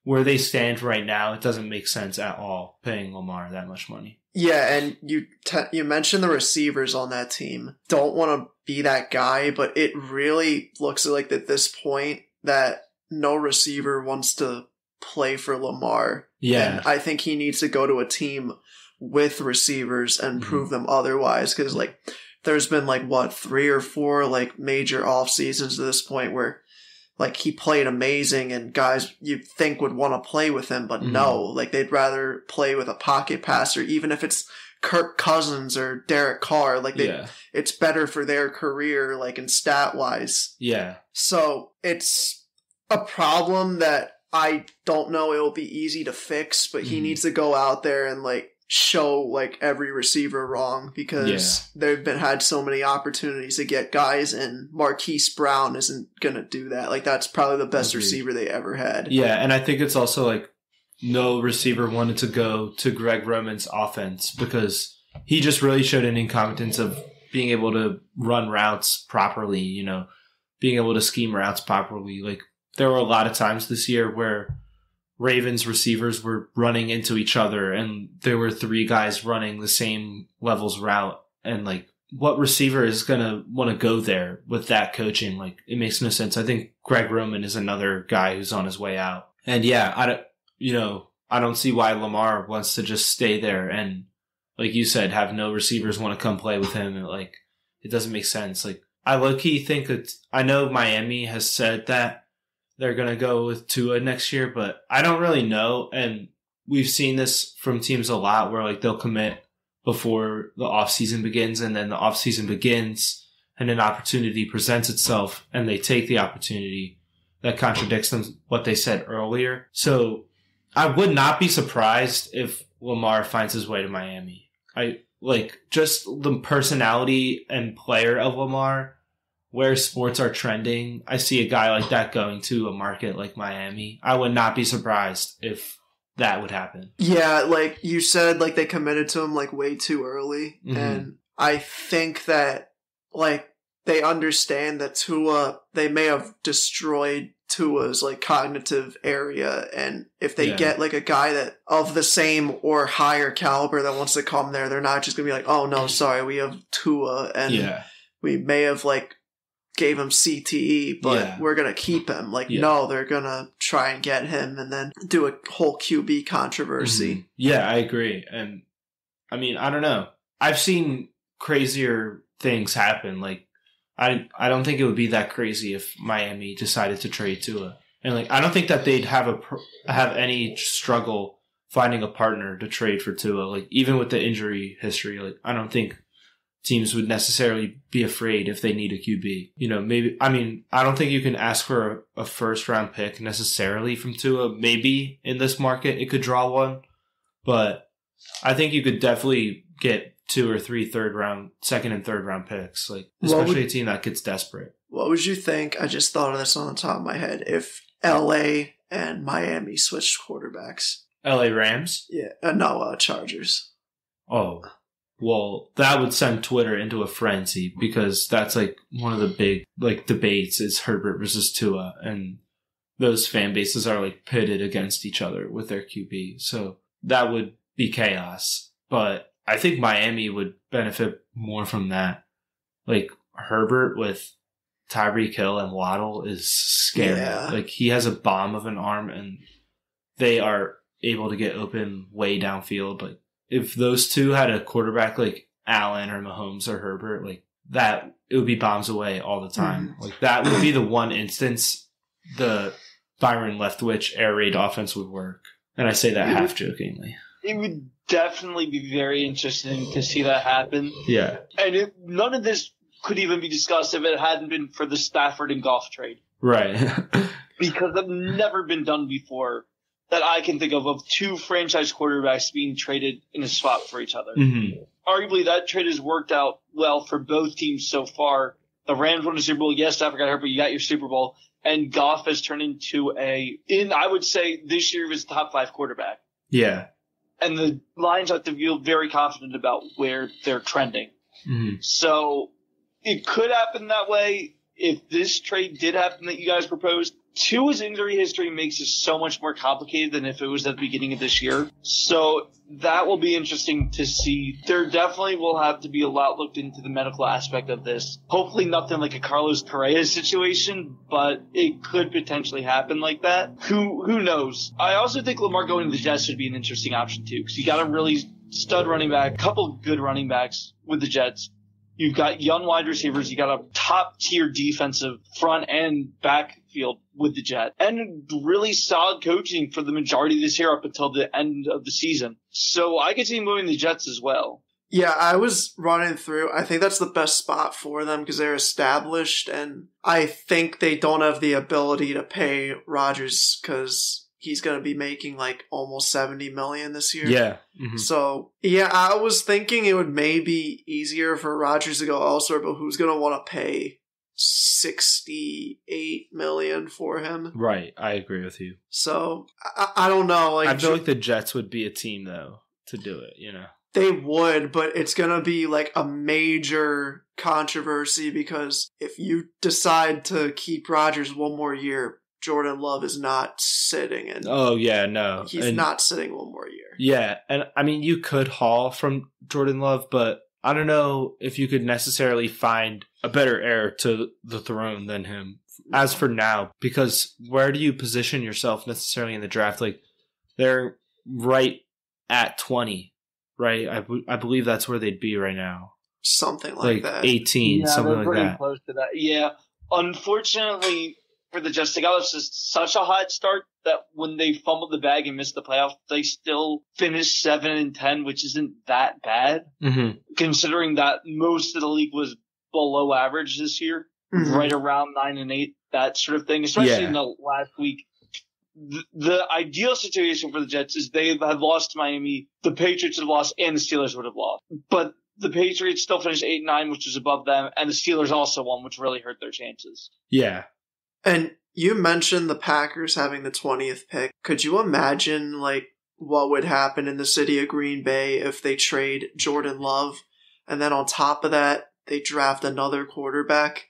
where they stand right now, it doesn't make sense at all paying Lamar that much money. Yeah, and you mentioned the receivers on that team. Don't want to be that guy, but it really looks like at this point that no receiver wants to play for Lamar. Yeah. And I think he needs to go to a team with receivers and prove them otherwise. Because, like, there's been, like, 3 or 4, like, major off seasons to this point where, like, he played amazing and guys you'd think would want to play with him, but no. Like, they'd rather play with a pocket passer, even if it's Kirk Cousins or Derek Carr. Like, it's better for their career, like, in stat-wise. Yeah. So, it's a problem that I don't know it will be easy to fix, but he needs to go out there and, like, show, like, every receiver wrong because they've had so many opportunities to get guys, and Marquise Brown isn't going to do that. Like, that's probably the best receiver they ever had. Yeah, and I think it's also, like, no receiver wanted to go to Greg Roman's offense because he just really showed an incompetence of being able to run routes properly, you know, being able to scheme routes properly. Like, there were a lot of times this year where Ravens receivers were running into each other and there were 3 guys running the same levels route. And like, what receiver is going to want to go there with that coaching? Like, it makes no sense. I think Greg Roman is another guy who's on his way out. And yeah, I don't see why Lamar wants to just stay there and, like you said, have no receivers want to come play with him. And like, it doesn't make sense. Like, I low-key think that, I know Miami has said that they're going to go with Tua next year, but I don't really know. And we've seen this from teams a lot where like they'll commit before the offseason begins, and then the offseason begins and an opportunity presents itself and they take the opportunity that contradicts them what they said earlier. So I would not be surprised if Lamar finds his way to Miami. I like just the personality and player of Lamar, where sports are trending. I see a guy like that going to a market like Miami. I would not be surprised if that would happen. Yeah, like you said, like they committed to him like way too early. And I think that like they understand that Tua, they may have destroyed Tua's like cognitive area. And if they get like a guy that of the same or higher caliber that wants to come there, they're not just going to be like, oh no, sorry, we have Tua. And we may have like gave him CTE, but we're going to keep him. Like, no, they're going to try and get him and then do a whole QB controversy. Yeah, I agree. And I mean, I don't know. I've seen crazier things happen. Like, I don't think it would be that crazy if Miami decided to trade Tua. And like, I don't think that they'd have any struggle finding a partner to trade for Tua. Like, even with the injury history, like, I don't think teams would necessarily be afraid if they need a QB. You know, maybe, I mean, I don't think you can ask for a first round pick necessarily from Tua. Maybe in this market it could draw one, but I think you could definitely get 2 or 3 second and third round picks, like especially a team that gets desperate. What would you think? I just thought of this on the top of my head. If LA and Miami switched quarterbacks. LA Rams? Yeah. No, Chargers. Oh, well, that would send Twitter into a frenzy because that's like one of the big like debates is Herbert versus Tua, and those fan bases are like pitted against each other with their QB. So that would be chaos. But I think Miami would benefit more from that. Like Herbert with Tyreek Hill and Waddle is scary. Yeah. Like he has a bomb of an arm and they are able to get open way downfield. Like if those two had a quarterback like Allen or Mahomes or Herbert, like that, it would be bombs away all the time. Like that would be the one instance the Byron Leftwich air raid offense would work. And I say that half jokingly. It would definitely be very interesting to see that happen. Yeah. And none of this could even be discussed if it hadn't been for the Stafford and Goff trade. Right. Because it's never been done before that I can think of 2 franchise quarterbacks being traded in a swap for each other. Mm-hmm. Arguably, that trade has worked out well for both teams so far. The Rams won the Super Bowl. Yes, Stafford got hurt, but you got your Super Bowl. And Goff has turned into I would say this year was top 5 quarterback. Yeah. And the Lions have to feel very confident about where they're trending. Mm-hmm. So it could happen that way if this trade did happen that you guys proposed. Tua's injury history makes it so much more complicated than if it was at the beginning of this year. So that will be interesting to see. There definitely will have to be a lot looked into the medical aspect of this. Hopefully nothing like a Carlos Correa situation, but it could potentially happen like that. Who knows? I also think Lamar going to the Jets would be an interesting option too, because you got a really stud running back, a couple good running backs with the Jets. You've got young wide receivers. You got a top-tier defensive front and backfield with the Jets. And really solid coaching for the majority of this year up until the end of the season. So I could see moving the Jets as well. Yeah, I was running through. I think that's the best spot for them because they're established. And I think they don't have the ability to pay Rodgers because he's going to be making like almost $70 million this year. Yeah. Mm-hmm. So, yeah, I was thinking it would maybe easier for Rodgers to go elsewhere, but who's going to want to pay $68 million for him? Right. I agree with you. So, I don't know. Like, I feel like the Jets would be a team, though, to do it, you know? They would, but it's going to be like a major controversy because if you decide to keep Rodgers one more year, Jordan Love is not sitting in. Oh, yeah, no. He's not sitting one more year. Yeah, and I mean, you could haul from Jordan Love, but I don't know if you could necessarily find a better heir to the throne than him as for now, because where do you position yourself necessarily in the draft? Like, they're right at 20, right? I believe that's where they'd be right now. Something like that. 18, something like that. Close to that. Yeah, unfortunately for the Jets, they got such a hot start that when they fumbled the bag and missed the playoffs, they still finished 7-10, which isn't that bad, considering that most of the league was below average this year, right around 9-8, that sort of thing. Especially in the last week. The ideal situation for the Jets is they had lost to Miami, the Patriots had lost, and the Steelers would have lost. But the Patriots still finished 8-9, which was above them, and the Steelers also won, which really hurt their chances. Yeah. And you mentioned the Packers having the 20th pick. Could you imagine, like, what would happen in the city of Green Bay if they trade Jordan Love, and then on top of that, they draft another quarterback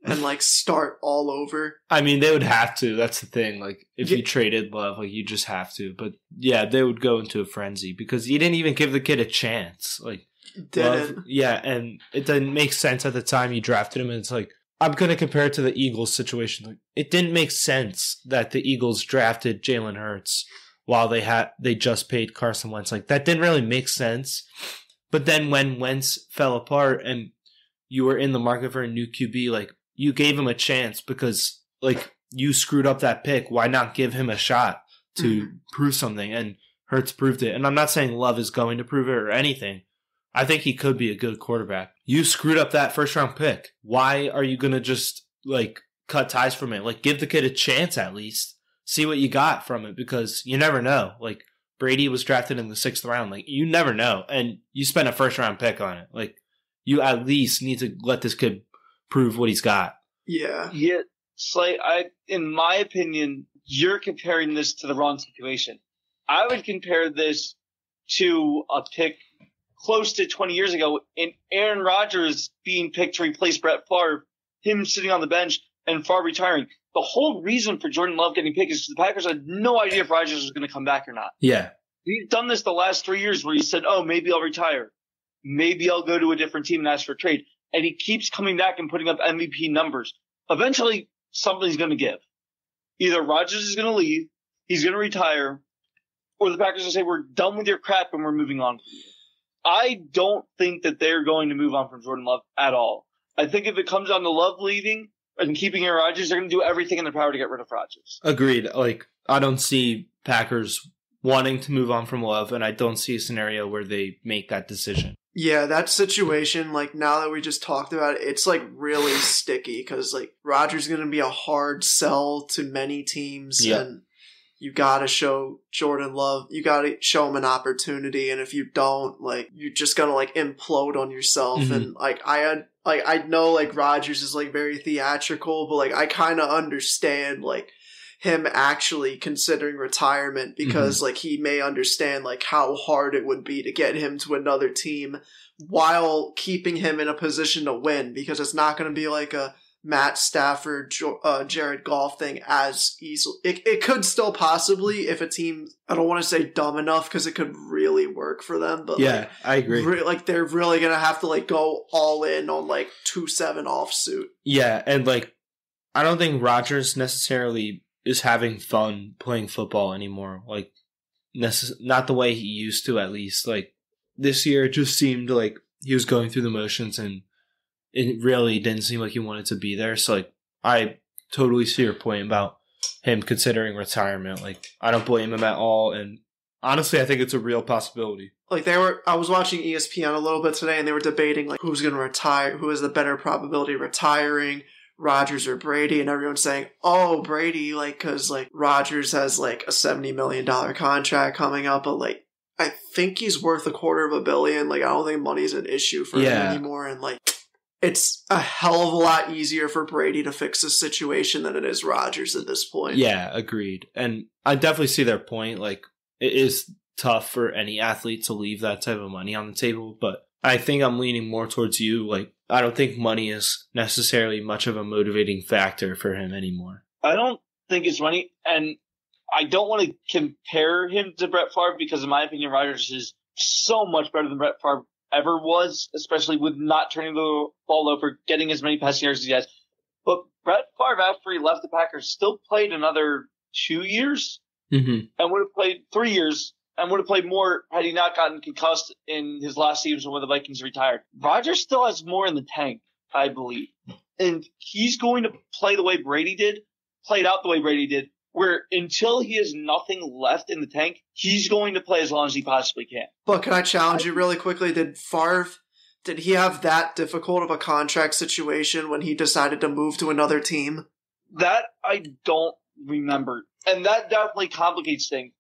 and, like, start all over? I mean, they would have to. That's the thing. Like, if you traded Love, like, you just have to. But, yeah, they would go into a frenzy because you didn't even give the kid a chance. Like, Didn't. Yeah, and it didn't make sense at the time you drafted him, and it's like, I'm going to compare it to the Eagles situation. Like, it didn't make sense that the Eagles drafted Jalen Hurts while they just paid Carson Wentz. Like, that didn't really make sense. But then when Wentz fell apart and you were in the market for a new QB, like, you gave him a chance because, like, you screwed up that pick. Why not give him a shot to prove something? And Hurts proved it. And I'm not saying Love is going to prove it or anything. I think he could be a good quarterback. You screwed up that first-round pick. Why are you going to just, like, cut ties from it? Like, give the kid a chance at least. See what you got from it because you never know. Like, Brady was drafted in the 6th round. Like, you never know. And you spent a first-round pick on it. Like, you at least need to let this kid prove what he's got. Yeah. Yeah. Slay, in my opinion, you're comparing this to the wrong situation. I would compare this to a pick close to 20 years ago in Aaron Rodgers being picked to replace Brett Favre, him sitting on the bench and Favre retiring. The whole reason for Jordan Love getting picked is the Packers had no idea if Rodgers was going to come back or not. Yeah. He's done this the last 3 years where he said, oh, maybe I'll retire. Maybe I'll go to a different team and ask for a trade. And he keeps coming back and putting up MVP numbers. Eventually, something's going to give. Either Rodgers is going to leave, he's going to retire, or the Packers will say, we're done with your crap and we're moving on from you. I don't think that they're going to move on from Jordan Love at all. I think if it comes down to Love leaving and keeping Aaron Rodgers, they're going to do everything in their power to get rid of Rodgers. Agreed. Like, I don't see Packers wanting to move on from Love, and I don't see a scenario where they make that decision. Yeah, that situation, like, now that we just talked about it, it's, like, really sticky because, like, Rodgers is going to be a hard sell to many teams, and you gotta show Jordan Love, you gotta show him an opportunity, and if you don't, like, you're just gonna, like, implode on yourself, and, like, I know, like, Rodgers is, like, very theatrical, but, like, I kind of understand, like, him actually considering retirement because like he may understand like how hard it would be to get him to another team while keeping him in a position to win, because it's not going to be like a Matt Stafford, Jared Goff thing as easily. It could still possibly, if a team, I don't want to say dumb enough because it could really work for them, but yeah, like, I agree. Like they're really going to have to like go all in on like 2-7 offsuit. Yeah, and like I don't think Rodgers necessarily is having fun playing football anymore. Like not the way he used to, at least. Like this year it just seemed like he was going through the motions and it really didn't seem like he wanted to be there. So, like, I totally see your point about him considering retirement. Like, I don't blame him at all. And honestly, I think it's a real possibility. Like, I was watching ESPN a little bit today, and they were debating, like, who's going to retire, who has the better probability of retiring, Rodgers or Brady, and everyone's saying, oh, Brady, like, because, like, Rodgers has, like, a $70 million contract coming up, but, like, I think he's worth $250 million. Like, I don't think money's an issue for him anymore, and, like, it's a hell of a lot easier for Brady to fix this situation than it is Rodgers at this point. Yeah, agreed. And I definitely see their point. Like, it is tough for any athlete to leave that type of money on the table, but I think I'm leaning more towards you. Like, I don't think money is necessarily much of a motivating factor for him anymore. I don't think it's money, and I don't want to compare him to Brett Favre because, in my opinion, Rodgers is so much better than Brett Favre ever was, especially with not turning the ball over, getting as many passing yards as he has. But Brett Favre, after he left the Packers, still played another 2 years and would have played 3 years and would have played more had he not gotten concussed in his last season when the Vikings retired. Rodgers still has more in the tank, I believe. And he's going to play the way Brady did, played out the way Brady did, where until he has nothing left in the tank, he's going to play as long as he possibly can. But can I challenge you really quickly? Did he have that difficult of a contract situation when he decided to move to another team? That I don't remember. And that definitely complicates things.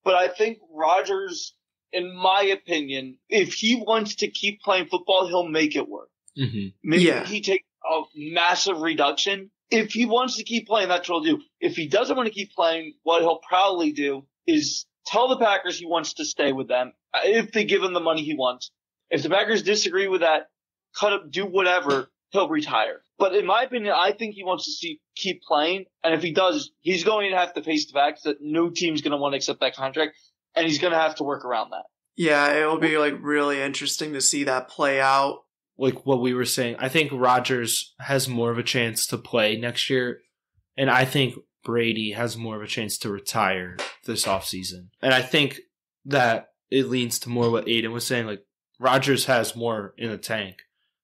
But I think Rodgers, in my opinion, if he wants to keep playing football, he'll make it work. Maybe he takes a massive reduction. If he wants to keep playing, that's what he'll do. If he doesn't want to keep playing, what he'll probably do is tell the Packers he wants to stay with them if they give him the money he wants. If the Packers disagree with that, cut up, do whatever, he'll retire. But in my opinion, I think he wants to keep playing. And if he does, he's going to have to face the fact that no team's going to want to accept that contract, and he's going to have to work around that. Yeah, it'll be like really interesting to see that play out. Like what we were saying, I think Rodgers has more of a chance to play next year, and I think Brady has more of a chance to retire this offseason. And I think that it leans to more what Aiden was saying, like Rodgers has more in the tank.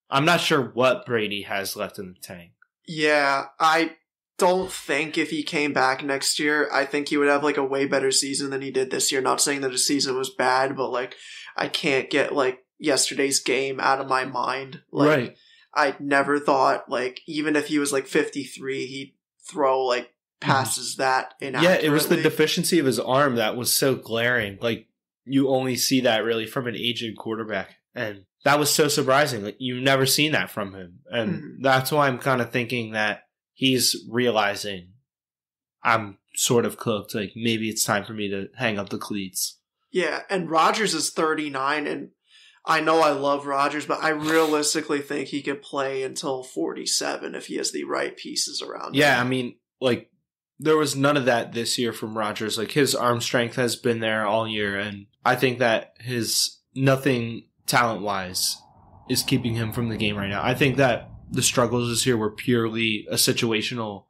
I'm not sure what Brady has left in the tank. Yeah, I don't think if he came back next year, I think he would have like a way better season than he did this year. Not saying that his season was bad, but like I can't get like yesterday's game out of my mind. Like, right. I never thought, like, even if he was like 53, he'd throw like passes that inaccurately. Yeah, it was the deficiency of his arm that was so glaring. Like, you only see that really from an aged quarterback. And that was so surprising. Like, you've never seen that from him. And that's why I'm kind of thinking that he's realizing I'm sort of cooked. Like, maybe it's time for me to hang up the cleats. Yeah, and Rodgers is 39, and I know I love Rodgers, but I realistically think he could play until 47 if he has the right pieces around him. Yeah, I mean, like, there was none of that this year from Rodgers. Like, his arm strength has been there all year, and I think that his nothing talent-wise is keeping him from the game right now. I think that the struggles this year were purely a situational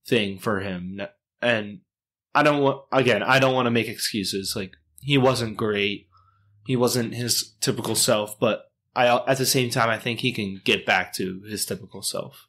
thing for him. And I don't want to make excuses. Like, he wasn't great. He wasn't his typical self, but at the same time, I think he can get back to his typical self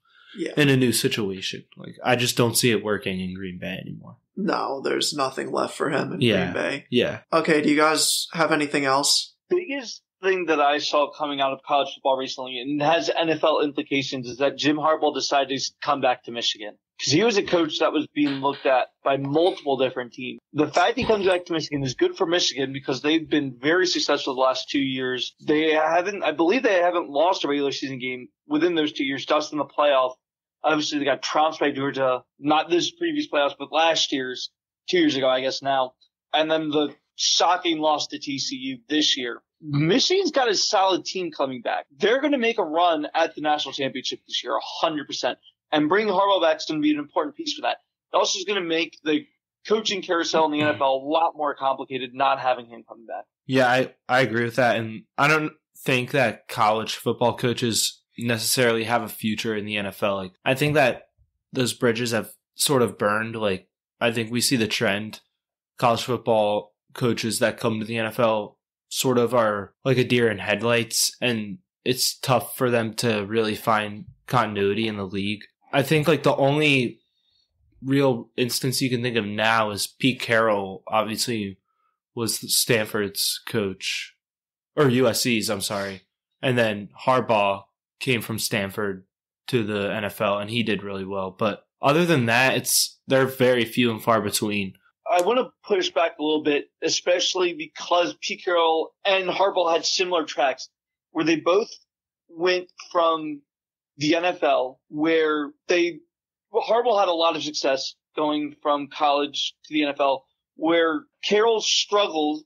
in a new situation. Like, I just don't see it working in Green Bay anymore. No, there's nothing left for him in Green Bay. Yeah. Okay, do you guys have anything else? Biggest thing that I saw coming out of college football recently, and has NFL implications, is that Jim Harbaugh decided to come back to Michigan. Because he was a coach that was being looked at by multiple different teams. The fact he comes back to Michigan is good for Michigan because they've been very successful the last 2 years. I believe they haven't lost a regular season game within those 2 years, just in the playoff. Obviously, they got trounced by Georgia, not this previous playoffs, but last year's, 2 years ago, I guess now. And then the shocking loss to TCU this year. Michigan's got a solid team coming back. They're going to make a run at the national championship this year, 100%. And bringing Harbaugh back is going to be an important piece for that. It also is going to make the coaching carousel in the NFL a lot more complicated not having him coming back. Yeah, I agree with that. And I don't think that college football coaches necessarily have a future in the NFL. Like, I think that those bridges have sort of burned. Like, I think we see the trend. College football coaches that come to the NFL sort of are like a deer in headlights, and it's tough for them to really find continuity in the league. I think like the only real instance you can think of now is Pete Carroll, obviously, was Stanford's coach, or USC's, I'm sorry. And then Harbaugh came from Stanford to the NFL, and he did really well. But other than that, they're very few and far between. I want to push back a little bit, especially because Pete Carroll and Harbaugh had similar tracks where they both went from the NFL, where Harbaugh had a lot of success going from college to the NFL, where Carroll struggled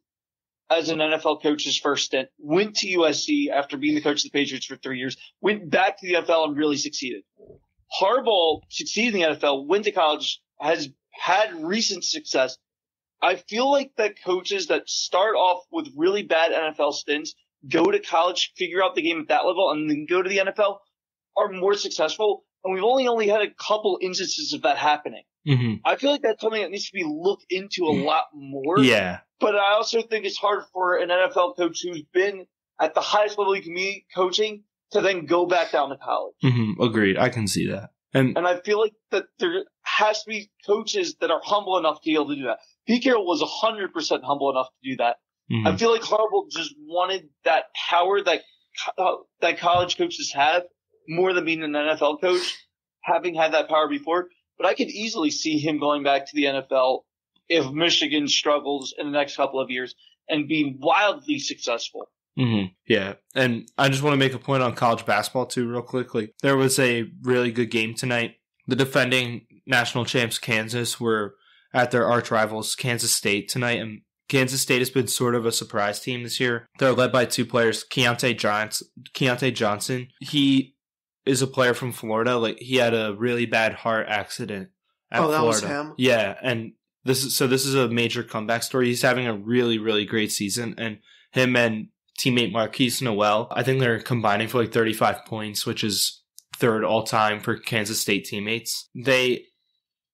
as an NFL coach his first stint, went to USC after being the coach of the Patriots for 3 years, went back to the NFL and really succeeded. Harbaugh succeeded in the NFL, went to college, has had recent success. I feel like that coaches that start off with really bad NFL stints, go to college, figure out the game at that level, and then go to the NFL are more successful. And we've only had a couple instances of that happening. Mm-hmm. I feel like that's something that needs to be looked into a lot more. Yeah. But I also think it's hard for an NFL coach who's been at the highest level you can be coaching to then go back down to college. Mm-hmm. Agreed. I can see that. And I feel like that there has to be coaches that are humble enough to be able to do that. Pete Carroll was 100% humble enough to do that. Mm-hmm. I feel like Harbaugh just wanted that power that college coaches have more than being an NFL coach, having had that power before. But I could easily see him going back to the NFL if Michigan struggles in the next couple of years and being wildly successful. Mm-hmm. Yeah, and I just want to make a point on college basketball too real quickly. There was a really good game tonight. The defending national champs Kansas were at their arch rivals Kansas State tonight, and Kansas State has been sort of a surprise team this year. They're led by two players, Keontae Johnson. He is a player from Florida. Like, he had a really bad heart accident at Florida. That was him? Yeah, and this is a major comeback story. He's having a really, really great season, and him and teammate Marquise Noel, I think they're combining for like 35 points, which is third all time for Kansas State teammates. I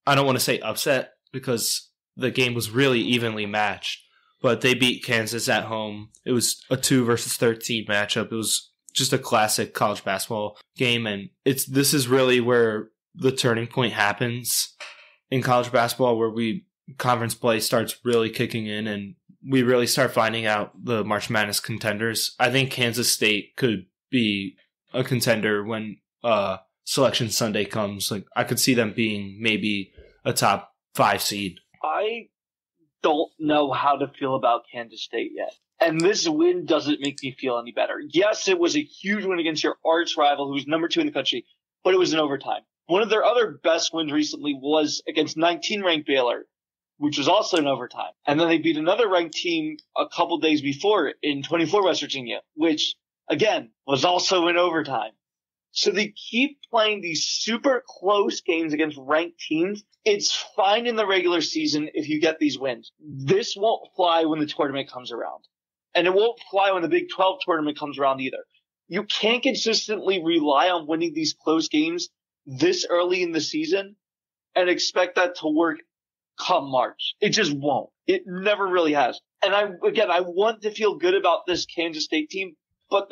don't want to say upset because the game was really evenly matched, but they beat Kansas at home. It was a 2 versus 13 matchup. It was just a classic college basketball game, and this is really where the turning point happens in college basketball, where conference play starts really kicking in and we really start finding out the March Madness contenders. I think Kansas State could be a contender when Selection Sunday comes. Like, I could see them being maybe a top 5 seed. I don't know how to feel about Kansas State yet. And this win doesn't make me feel any better. Yes, it was a huge win against your arch rival, who's number 2 in the country, but it was in overtime. One of their other best wins recently was against 19-ranked Baylor, which was also in overtime. And then they beat another ranked team a couple days before in 24 West Virginia, which, again, was also in overtime. So they keep playing these super close games against ranked teams. It's fine in the regular season if you get these wins. This won't fly when the tournament comes around. And it won't fly when the Big 12 tournament comes around either. You can't consistently rely on winning these close games this early in the season and expect that to work come March. It just won't. It never really has. And I want to feel good about this Kansas State team, but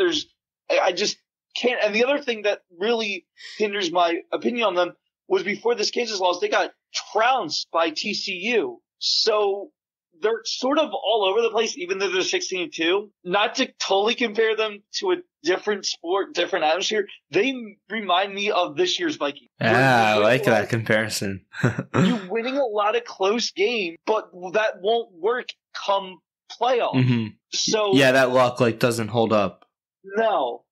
I just can't. And the other thing that really hinders my opinion on them was before this Kansas loss, they got trounced by TCU. So they're sort of all over the place, even though they're 16-2. Not to totally compare them to a different sport, different atmosphere. They remind me of this year's Vikings. Yeah, I like that comparison. You're winning a lot of close games, but that won't work come playoff. Mm-hmm. So yeah, that luck doesn't hold up. No.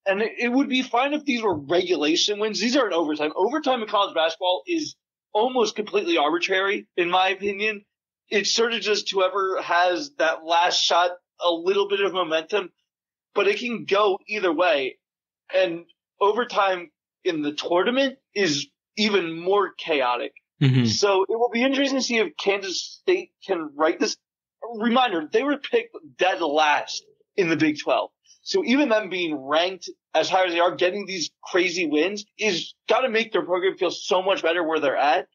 And it would be fine if these were regulation wins. These are in overtime. Overtime in college basketball is almost completely arbitrary, in my opinion. It's sort of just whoever has that last shot, a little bit of momentum, but it can go either way. And overtime in the tournament is even more chaotic. Mm-hmm. So it will be interesting to see if Kansas State can right this. Reminder, they were picked dead last in the Big 12. So even them being ranked as high as they are, getting these crazy wins is got to make their program feel so much better where they're at.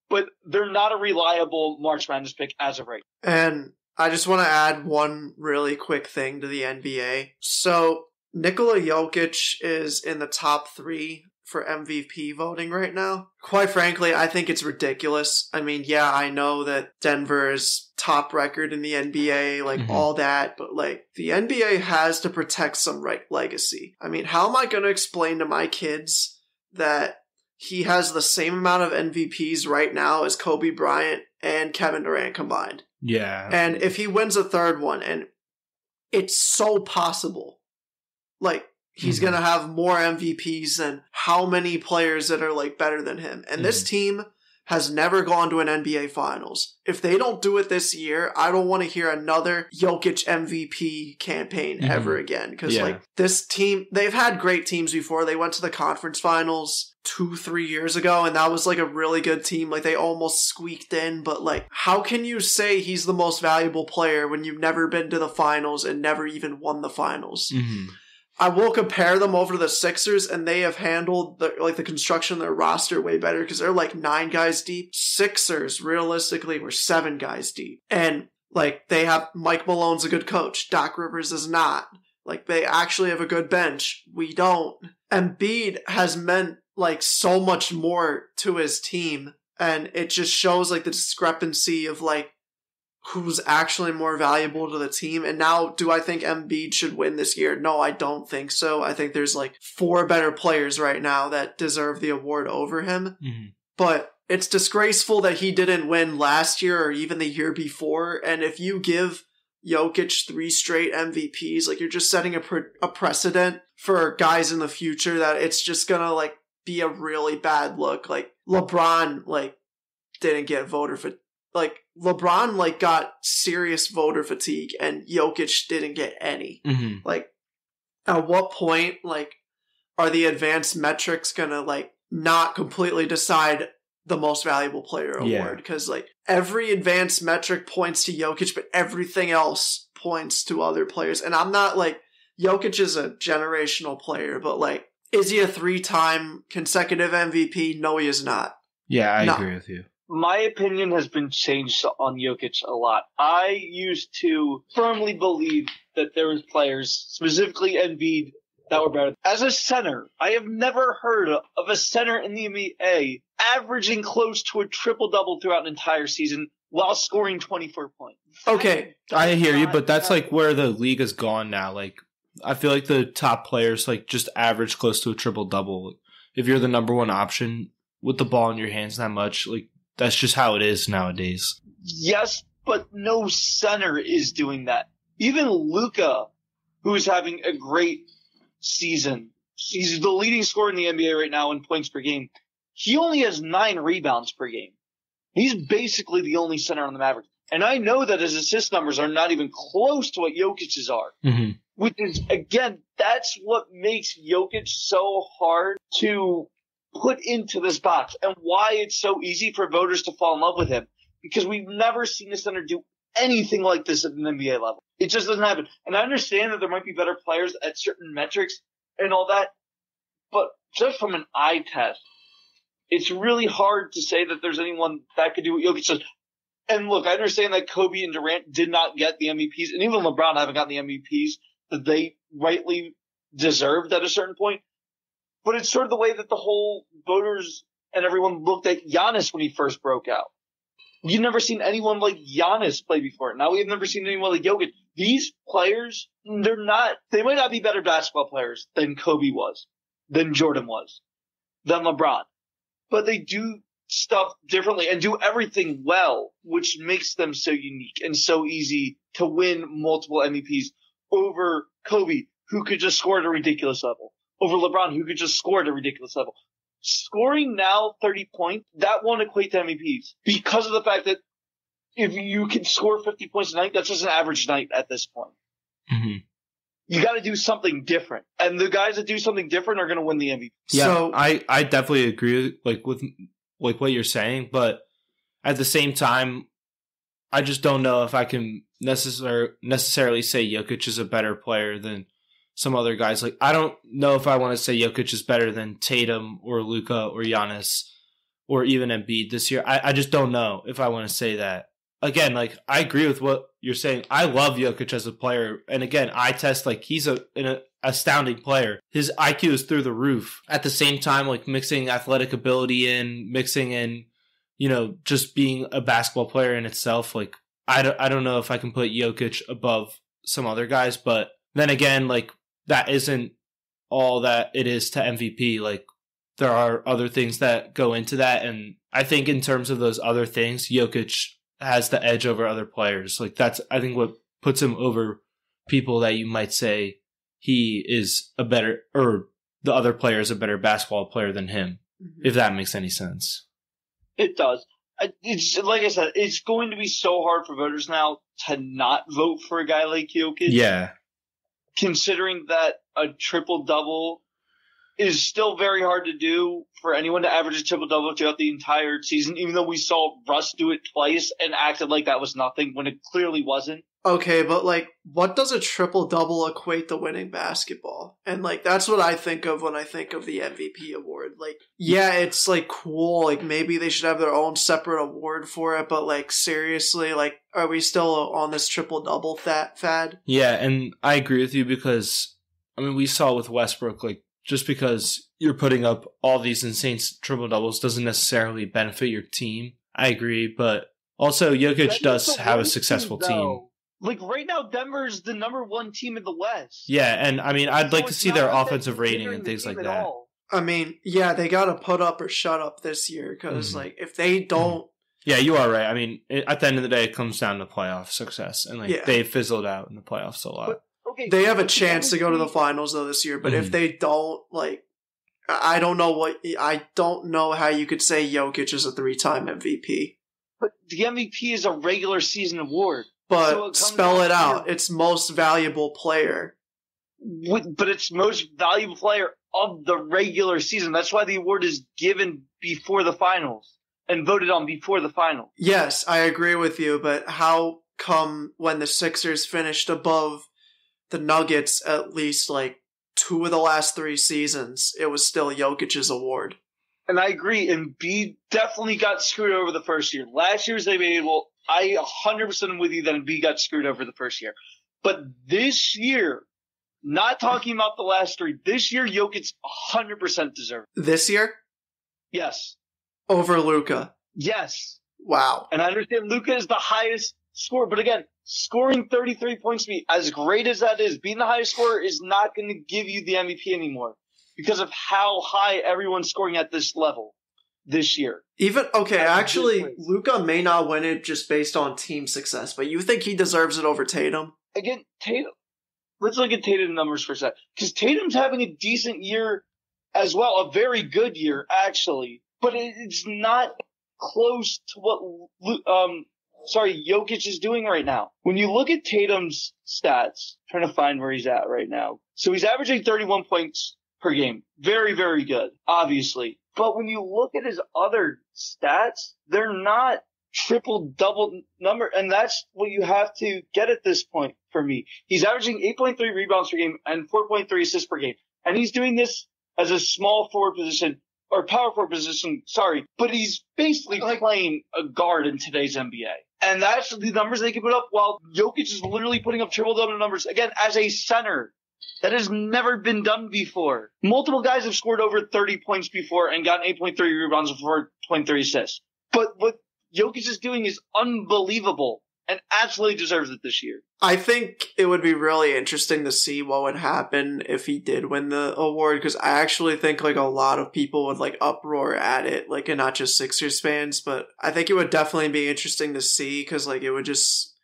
But they're not a reliable March Madness pick as of right. And I just want to add one really quick thing to the NBA. So Nikola Jokic is in the top 3 for MVP voting right now. Quite frankly, I think it's ridiculous. I mean, yeah, I know that Denver is top record in the NBA, like all that, but like the NBA has to protect some legacy. I mean, how am I going to explain to my kids that he has the same amount of MVPs right now as Kobe Bryant and Kevin Durant combined? Yeah. And if he wins a third one, and it's so possible, like, he's going to have more MVPs than how many players that are like better than him. And this team has never gone to an NBA Finals. If they don't do it this year, I don't want to hear another Jokic MVP campaign ever again. Because like this team, they've had great teams before. They went to the conference finals 2-3 years ago, and that was like a really good team. Like they almost squeaked in, but like, how can you say he's the most valuable player when you've never been to the finals and never even won the finals? I will compare them over to the Sixers, and they have handled the construction of their roster way better because they're like 9 guys deep. Sixers, realistically, were 7 guys deep. And like they have Mike Malone's a good coach. Doc Rivers is not. Like they actually have a good bench. We don't. Embiid has meant like so much more to his team, and it just shows like the discrepancy of like who's actually more valuable to the team. And now, do I think Embiid should win this year? No, I don't think so. I think there's like 4 better players right now that deserve the award over him. But it's disgraceful that he didn't win last year or even the year before. And if you give Jokic 3 straight MVPs, like you're just setting a precedent for guys in the future that it's just gonna like be a really bad look. Like LeBron like didn't get voter for like LeBron like got serious voter fatigue and Jokic didn't get any. Like at what point like are the advanced metrics gonna like not completely decide the most valuable player award? Because like every advanced metric points to Jokic, but everything else points to other players. And I'm not like, Jokic is a generational player, but like, is he a 3-time consecutive MVP? No, he is not. Yeah, I agree with you. My opinion has been changed on Jokic a lot. I used to firmly believe that there was players, specifically Embiid, that were better. As a center, I have never heard of a center in the NBA averaging close to a triple-double throughout an entire season while scoring 24 points. Okay, I hear you, but that's like where the league has gone now. Like, I feel like the top players like just average close to a triple-double. If you're the number one option with the ball in your hands that much, like, that's just how it is nowadays. Yes, but no center is doing that. Even Luka, who's having a great season, he's the leading scorer in the NBA right now in points per game. He only has 9 rebounds per game. He's basically the only center on the Mavericks. And I know that his assist numbers are not even close to what Jokic's are. Which is, again, that's what makes Jokic so hard to put into this box and why it's so easy for voters to fall in love with him. Because we've never seen a center do anything like this at an NBA level. It just doesn't happen. And I understand that there might be better players at certain metrics and all that, but just from an eye test, it's really hard to say that there's anyone that could do what Jokic does. And look, I understand that Kobe and Durant did not get the MVPs, and even LeBron haven't gotten the MVPs that they rightly deserved at a certain point. But it's sort of the way that the whole voters and everyone looked at Giannis when he first broke out. You've never seen anyone like Giannis play before. Now we've never seen anyone like Jokic. These players, they might not be better basketball players than Kobe was, than Jordan was, than LeBron. But they do stuff differently and do everything well, which makes them so unique and so easy to win multiple MVPs over Kobe, who could just score at a ridiculous level, over LeBron, who could just score at a ridiculous level. Scoring now 30 points, that won't equate to MVPs because of the fact that if you can score 50 points a night, that's just an average night at this point. Mm-hmm. You got to do something different, and the guys that do something different are going to win the MVP. Yeah, So, I definitely agree with what you're saying, but at the same time, I just don't know if I can necessarily say Jokic is a better player than some other guys. Like, I don't know if I want to say Jokic is better than Tatum or Luka or Giannis or even Embiid this year. I just don't know if I want to say that. Again, like, I agree with what you're saying. I love Jokic as a player. And again, I test, like, he's an astounding player. His IQ is through the roof. At the same time, like, mixing athletic ability in, mixing in, you know, just being a basketball player in itself. Like, I don't know if I can put Jokic above some other guys. But then again, like, that isn't all that it is to MVP. Like, there are other things that go into that. And I think in terms of those other things, Jokic has the edge over other players. Like, that's, I think, what puts him over people that you might say he is a better, or the other player is a better basketball player than him, if that makes any sense. It does. It's like I said, it's going to be so hard for voters now to not vote for a guy like Jokic. Yeah. Considering that a triple-double is still very hard to do for anyone to average a triple-double throughout the entire season, even though we saw Russ do it twice and acted like that was nothing when it clearly wasn't. Okay, but, like, what does a triple-double equate to winning basketball? And, like, that's what I think of when I think of the MVP award. Like, yeah, it's, like, cool. Like, maybe they should have their own separate award for it, but, like, seriously, like, are we still on this triple-double fad? Yeah, and I agree with you because, I mean, we saw with Westbrook, like, just because you're putting up all these insane triple-doubles doesn't necessarily benefit your team. I agree, but also Jokic does have a successful team. Like, right now, Denver's the number one team in the West. Yeah, and I mean, I'd like to see their offensive rating and things like that. I mean, yeah, they got to put up or shut up this year because, like, if they don't... Yeah, you are right. I mean, at the end of the day, it comes down to playoff success, and, like, they fizzled out in the playoffs a lot. But, okay, they have a chance to go to the finals, though, this year, but if they don't, like, I don't know how you could say Jokic is a 3-time MVP. But the MVP is a regular season award. But so spell it out. It's most valuable player. But it's most valuable player of the regular season. That's why the award is given before the finals and voted on before the finals. Yes, I agree with you, but how come when the Sixers finished above the Nuggets at least, like, 2 of the last 3 seasons, it was still Jokic's award? And I agree, Embiid definitely got screwed over the first year. Last year's they made, well, I 100% am with you that Embiid got screwed over the first year. But this year, not talking about the last 3, this year Jokic 100% deserved it. This year? Yes. Over Luka? Yes. Wow. And I understand Luka is the highest scorer, but again, scoring 33 points to me, as great as that is, being the highest scorer is not going to give you the MVP anymore because of how high everyone's scoring at this level this year. Actually, Luka may not win it just based on team success, but you think he deserves it over Tatum? Again, Tatum. Let's look at Tatum's numbers for a sec. Because Tatum's having a decent year as well, a very good year, actually. But it's not close to what Jokic is doing right now. When you look at Tatum's stats, I'm trying to find where he's at right now. So he's averaging 31 points per game. Very, very good, obviously. But when you look at his other stats, they're not triple-double number, and that's what you have to get at this point for me. He's averaging 8.3 rebounds per game and 4.3 assists per game. And he's doing this as a small forward position, or power forward position, sorry. But he's basically playing a guard in today's NBA. And that's the numbers they can put up, while Jokic is literally putting up triple-double numbers, again, as a center. That has never been done before. Multiple guys have scored over 30 points before and gotten 8.3 rebounds and 4.3 assists. But what Jokic is doing is unbelievable and absolutely deserves it this year. I think it would be really interesting to see what would happen if he did win the award, because I actually think, like, a lot of people would, like, uproar at it, like, and not just Sixers fans, but I think it would definitely be interesting to see, because, like, it would just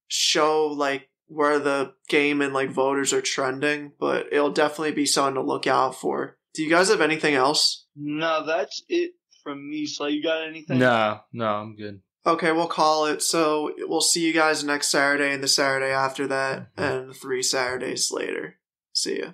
show, like, where the game and like voters are trending, but it'll definitely be something to look out for. Do you guys have anything else? No, that's it from me. So you got anything? No, I'm good. Okay, we'll call it. So we'll see you guys next Saturday and the Saturday after that, and 3 Saturdays later. See ya.